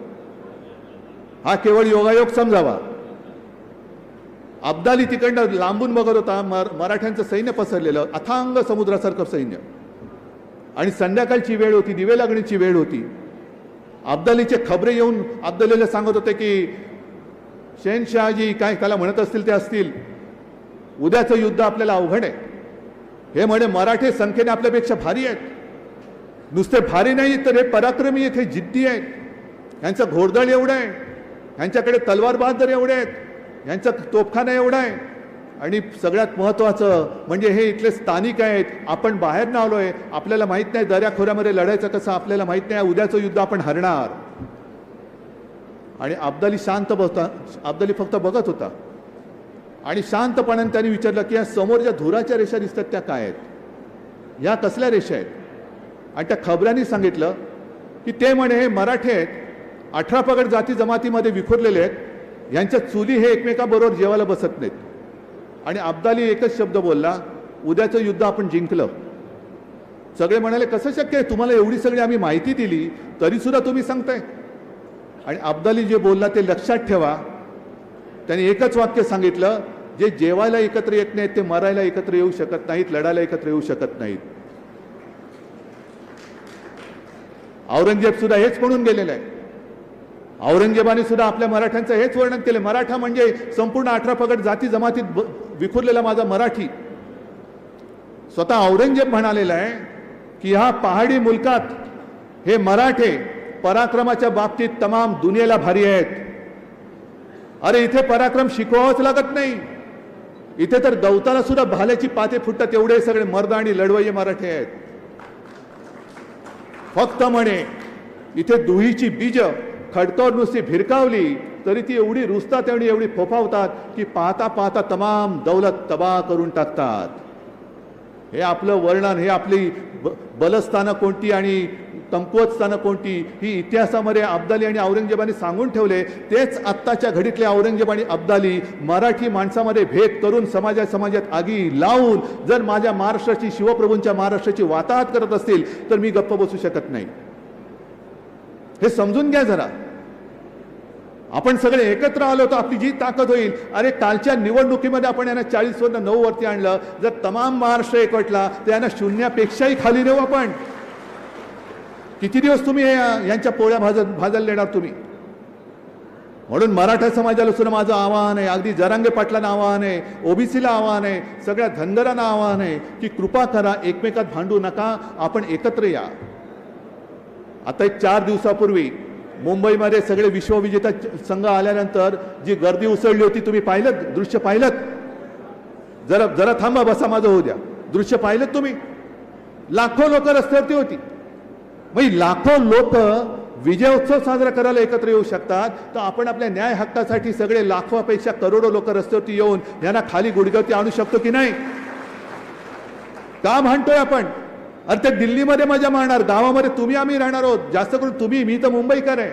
हा केवळ योगायोग समजावा. अब्दाली तिकडनं लांबून बघत होता, मराठ्यांचं सैन्य पसरलेलं, अथांग समुद्रासारखं सैन्य. आणि संध्याकाळची वेळ होती, दिवे लागण्याची वेळ होती. अब्दालीचे खबरे येऊन अब्दालीला सांगत होते की शहनशहाजी काय त्याला म्हणत असतील ते असतील, उद्याचं युद्ध आपल्याला अवघड आहे. हे म्हणे मराठे संख्येने आपल्यापेक्षा भारी आहेत. नुसते भारी नाही तर हे पराक्रमी आहेत, हे जिद्दी आहेत. यांचं घोडदळ एवढं आहे, यांच्याकडे तलवारबाज एवढे आहेत, यांचा तोफखाना एवढा आहे. आणि सगळ्यात महत्त्वाचं म्हणजे हे इथले स्थानिक आहेत. आपण बाहेर न आलोय, आपल्याला माहित नाही दऱ्याखोऱ्यामध्ये लढायचं कसं, आपल्याला माहित नाही उद्याचं युद्ध आपण हरणार. आणि अब्दाली शांत बसता, अब्दाली फक्त बघत होता आणि शांतपणाने त्यांनी विचारलं की या समोर ज्या धुराच्या रेषा दिसतात त्या काय आहेत, ह्या कसल्या रेषा आहेत? आणि त्या खबऱ्यांनी सांगितलं की ते म्हणे हे मराठे आहेत, 18 पगड जाती जमातीमध्ये विखुरलेले आहेत, यांच्या चुली हे एकमेकाबरोबर जेवायला बसत नाहीत. आणि अब्दाली एकच शब्द बोलला, उद्याचं युद्ध आपण जिंकलं. सगळे म्हणाले कसं शक्य आहे, तुम्हाला एवढी सगळी आम्ही माहिती दिली तरी सुद्धा तुम्ही सांगताय. आणि अब्दाली जे बोलला ते लक्षात ठेवा. त्यांनी एकच वाक्य सांगितलं, जे जेवायला एकत्र येत नाहीत ते मरायला एकत्र येऊ शकत नाहीत, लढायला एकत्र येऊ शकत नाहीत. औरंगजेब सुद्धा हेच म्हणून गेलेलं आहे. औरंगजेबाने सुद्धा आपल्या मराठ्यांचं हेच वर्णन केलं. मराठा म्हणजे संपूर्ण 18 पगड जाती जमातीत विखुरलेला माझा मराठी. स्वतः औरंगजेब म्हणालेला आहे की ह्या पहाडी मुलकात हे मराठे पराक्रमाच्या बाबतीत तमाम दुनियेला भारी आहेत. अरे इथे पराक्रम शिकवावंच लागत नाही. इथे तर गवताला सुद्धा भाल्याची पाते फुटतात एवढे सगळे मर्द आणि लढवय्ये मराठे आहेत. फक्त म्हणे इथे दुहीची बीज खडकावर नुसती भिरकावली तरी ती एवढी रुजतात आणि एवढी फोफावतात की पाहता पाहता तमाम दौलत तबाह करून टाकतात. हे आपलं वर्णन, हे आपली बलस्थानं कोणती आणि कमकुवत स्थानं कोणती ही इतिहासामध्ये अब्दाली आणि औरंगजेबाने सांगून ठेवले. तेच आत्ताच्या घडीतले औरंगजेब आणि अब्दाली मराठी माणसामध्ये भेद करून समाजात आगी लावून जर माझ्या महाराष्ट्राची, शिवप्रभूंच्या महाराष्ट्राची वाताहत करत असतील तर मी गप्प बसू शकत नाही. हे समजून घ्या जरा. आपण सगळे एकत्र आलो तर आपली जी ताकद होईल. अरे कालच्या निवडणुकीमध्ये आपण यांना 40 वरून 9 वरती आणलं. जर तमाम महाराष्ट्र एकवटला तर यांना शून्यापेक्षाही खाली नेऊ आपण. किती दिवस तुम्ही यांच्या पोळ्या भाजायला देणार तुम्ही? म्हणून मराठा समाजाला सुद्धा माझं आवाहन आहे, अगदी जरांगे पाटलांना आवाहन आहे, ओबीसीला आवाहन आहे, सगळ्या धनगरांना आवाहन आहे की कृपा करा, एकमेकात भांडू नका, आपण एकत्र या. आता एक 4 दिवसापूर्वी मुंबईमध्ये सगळे विश्वविजेता संघ आल्यानंतर जी गर्दी उसळली होती तुम्ही पाहिलं, दृश्य पाहिलं? जरा थांबा, बसा, माझं होऊ द्या. दृश्य पाहिलं तुम्ही? लाखो लोक रस्त्यावरती होती. मग लाखो लोक विजयोत्सव साजरा करायला एकत्र येऊ शकतात तर आपण आपल्या न्याय हक्कासाठी सगळे लाखोपेक्षा करोडो लोक रस्त्यावरती येऊन यांना खाली गुडघ्यावरती आणू शकतो की नाही? का भांडतोय आपण? अरे ते दिल्लीमध्ये मजा मारणार, गावामध्ये तुम्ही आम्ही राहणार आहोत. जास्त करून तुम्ही, मी तर मुंबईकर आहे.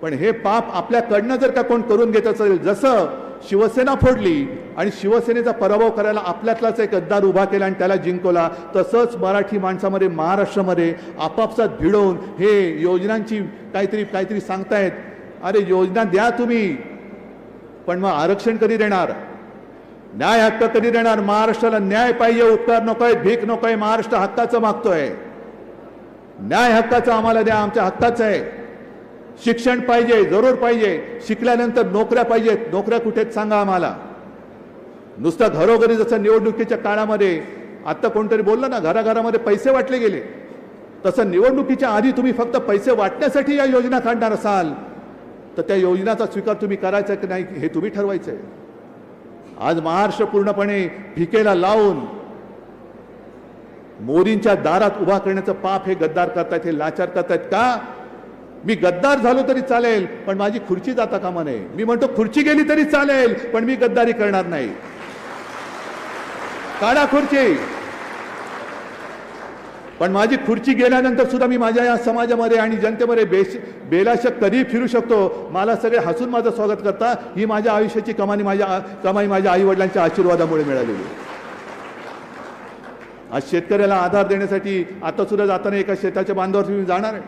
पण हे पाप आपल्याकडनं जर का कोण करून घेत असेल, जसं शिवसेना फोडली आणि शिवसेनेचा पराभव करायला आपल्यातलाच एक गद्दार उभा केला आणि त्याला जिंकवला, तसंच मराठी माणसामध्ये, महाराष्ट्रामध्ये आपापसात भिडवून हे योजनांची काहीतरी सांगतायत. अरे योजना द्या तुम्ही, पण मग आरक्षण कधी देणार? न्याय हक्क कधी देणार? महाराष्ट्राला न्याय पाहिजे, उपकार नकोय, भीक नकोय. महाराष्ट्र हक्काचं मागतोय. न्याय हक्काचं आम्हाला द्या, आमच्या हक्काचं आहे. शिक्षण पाहिजे, जरूर पाहिजे. शिकल्यानंतर नोकऱ्या पाहिजेत. नोकऱ्या कुठेच सांगा आम्हाला. नुसतं घरोघरी जसं निवडणुकीच्या काळामध्ये आता कोणतरी बोललं ना, घराघरामध्ये पैसे वाटले गेले, तसं निवडणुकीच्या आधी तुम्ही फक्त पैसे वाटण्यासाठी या योजना काढणार असाल तर त्या योजनाचा स्वीकार तुम्ही करायचा की नाही हे तुम्ही ठरवायचं आहे. आज महाराष्ट्र पूर्णपणे भिकेला लावून मोदींच्या दारात उभा करण्याचं पाप हे गद्दार करतायत, हे लाचार करतायत. का? मी गद्दार झालो तरी चालेल पण माझी खुर्ची जाता कामा नये. मी म्हणतो खुर्ची गेली तरी चालेल पण मी गद्दारी करणार नाही. काढा खुर्ची, पण माझी खुर्ची गेल्यानंतर सुद्धा मी माझ्या या समाजामध्ये आणि जनतेमध्ये बेलाशक कधी फिरू शकतो. मला सगळे हसून माझं स्वागत करता. ही माझ्या आयुष्याची कमाई माझ्या आई वडिलांच्या आशीर्वादामुळे मिळालेली. आज शेतकऱ्याला आधार देण्यासाठी आता सुद्धा जाताना एका शेताच्या बांधावर मी जाणार आहे.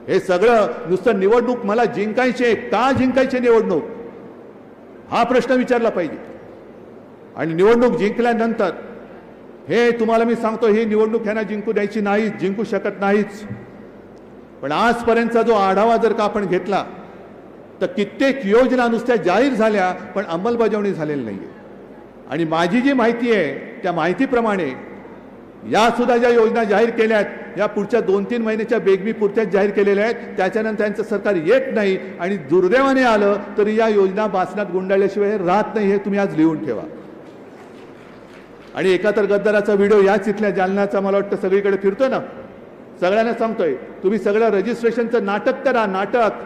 हे सगळं नुसतं निवडणूक मला जिंकायचे, का जिंकायचे निवडणूक हा प्रश्न विचारला पाहिजे. आणि निवडणूक जिंकल्यानंतर हे तुम्हाला मी सांगतो, ही निवडणूक ह्यांना जिंकू द्यायची नाही, जिंकू शकत नाहीच. पण आजपर्यंतचा जो आढावा जर का आपण घेतला तर कित्येक योजना नुसत्या जाहीर झाल्या पण अंमलबजावणी झालेली नाही. आणि माझी जी माहिती आहे त्या माहितीप्रमाणे या सुद्धा ज्या योजना जाहीर केल्या आहेत या पुढच्या 2-3 महिन्याच्या बेगमी पुरत्याच जाहीर केलेल्या आहेत. त्याच्यानंतर त्यांचं सरकार येत नाही आणि दुर्दैवाने आलं तरी या योजना बासनात गुंडाळल्याशिवाय राहत नाही. हे तुम्ही आज लिहून ठेवा. आणि एका तर गद्दाराचा व्हिडिओ याच इथल्या जालन्याचा मला वाटतं सगळीकडे फिरतोय ना. सगळ्यांना सांगतोय तुम्ही सगळं रजिस्ट्रेशनचं नाटक करा. नाटक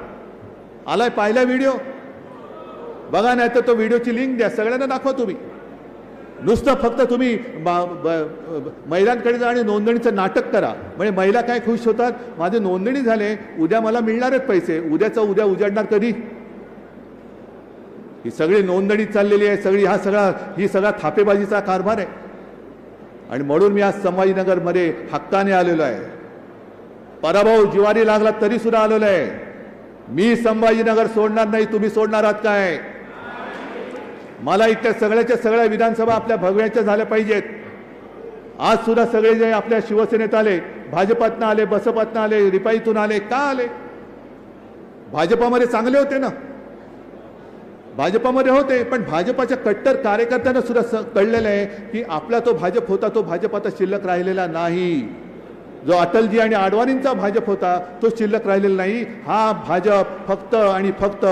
आलाय, पाहिला व्हिडिओ? बघा, नाही तर तो व्हिडिओची लिंक द्या, सगळ्यांना दाखवा. तुम्ही नुसतं फक्त तुम्ही महिलांकडे जा आणि नोंदणीचं नाटक करा. म्हणजे महिला काय खुश होतात, माझे नोंदणी झाले, उद्या मला मिळणार आहेत पैसे. उद्याचा उद्या उजाडणार कधी? ही सगळी नोंदणी चाललेली आहे, ही सगळा थापेबाजीचा कारभार आहे. आणि म्हणून मी आज संभाजीनगरमध्ये हक्काने आलेलो आहे. पराभव जिवारी लागला तरी सुद्धा आलेलो आहे. मी संभाजीनगर सोडणार नाही. तुम्ही सोडणार आहात काय? मला इतक्या सगळ्या विधानसभा आपल्या भगव्याच्या झाल्या पाहिजेत. आज सुद्धा सगळे जे आपल्या शिवसेनेत आले, भाजपातनं आले, बसपातनं आले, रिपाईतून आले, का आले? भाजपामध्ये चांगले होते ना, भाजपामध्ये होते, पण भाजपाच्या कट्टर कार्यकर्त्यांना सुद्धा कळलेलं आहे की आपला तो भाजप होता तो भाजप आता शिल्लक राहिलेला नाही. जो अटलजी आणि आडवाणींचा भाजप होता तो शिल्लक राहिलेला नाही. हा भाजप फक्त आणि फक्त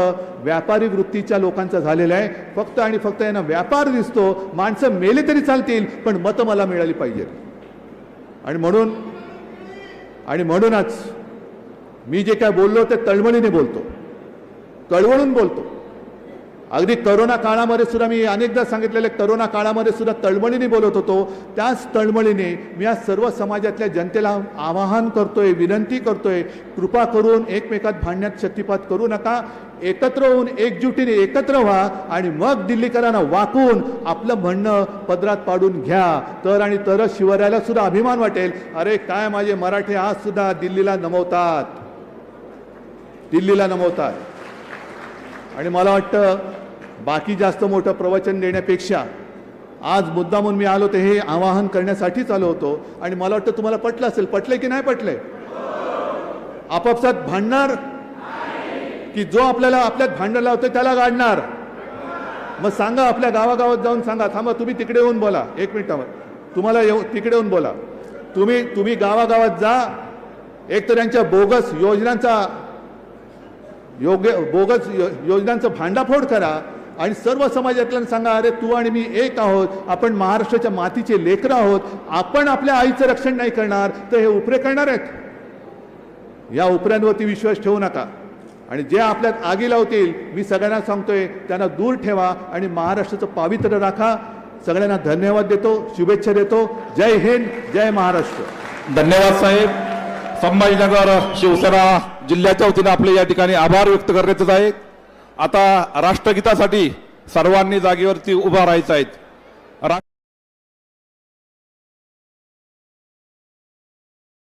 व्यापारी वृत्तीच्या लोकांचा झालेला आहे. फक्त आणि फक्त यांना व्यापार दिसतो. माणसं मेले तरी चालतील पण मतं मला मिळाली पाहिजे. आणि म्हणूनच मी जे काय बोललो ते तळमळीने बोलतो, कळवळून बोलतो. अगदी करोना काळामध्ये सुद्धा मी अनेकदा सांगितलेले, करोना काळामध्ये सुद्धा तळमळीने बोलत होतो. त्याच तळमळीने मी आज सर्व समाजातल्या जनतेला आवाहन करतोय, विनंती करतोय, कृपा करून एकमेकात भांडण्यात शक्तिपात करू नका. एकत्र होऊन एकजुटीने एकत्र व्हा आणि मग दिल्लीकरांना वाकून आपलं म्हणणं पदरात पाडून घ्या. तर आणि तरच शिवरायाला सुद्धा अभिमान वाटेल, अरे काय माझे मराठे आज सुद्धा दिल्लीला नमवतात. आणि मला वाटतं बाकी जास्त मोठं प्रवचन देण्यापेक्षा आज मुद्दामून मी आलो ते हे आवाहन करण्यासाठीच आलो होतो. आणि मला वाटतं तुम्हाला पटलं असेल. पटले की नाही पटले? आपापसात भांडणार की जो आपल्याला आपल्यात भांडण लावतोय त्याला गाडणार? मग सांगा, आपल्या गावागावात जाऊन सांगा. थांबा, तुम्ही तिकडे येऊन बोला. एक मिनिटावर तुम्हाला तिकडे येऊन बोला. तुम्ही गावागावात जा. एक तर यांच्या बोगस योजनांचं भांडाफोड करा आणि सर्व समाजातल्यांना सांगा, अरे तू आणि मी एक आहोत. आपण महाराष्ट्राच्या मातीचे लेकरं आहोत. आपण आपल्या आईचं रक्षण नाही करणार तर हे उपरे करणार आहेत. या उपऱ्यांवरती विश्वास ठेवू नका. आणि जे आपल्यात आगी लावतील, मी सगळ्यांना सांगतोय, त्यांना दूर ठेवा आणि महाराष्ट्राचं पावित्र्य राखा. सगळ्यांना धन्यवाद देतो, शुभेच्छा देतो. जय हिंद, जय महाराष्ट्र. धन्यवाद साहेब. संभाजीनगर शिवसेना जिल्ह्याच्या वतीने आपले या ठिकाणी आभार व्यक्त करण्याचे आहेत. आता राष्ट्रगीतासाठी सर्वांनी जागेवरती उभा राहायचं आहे.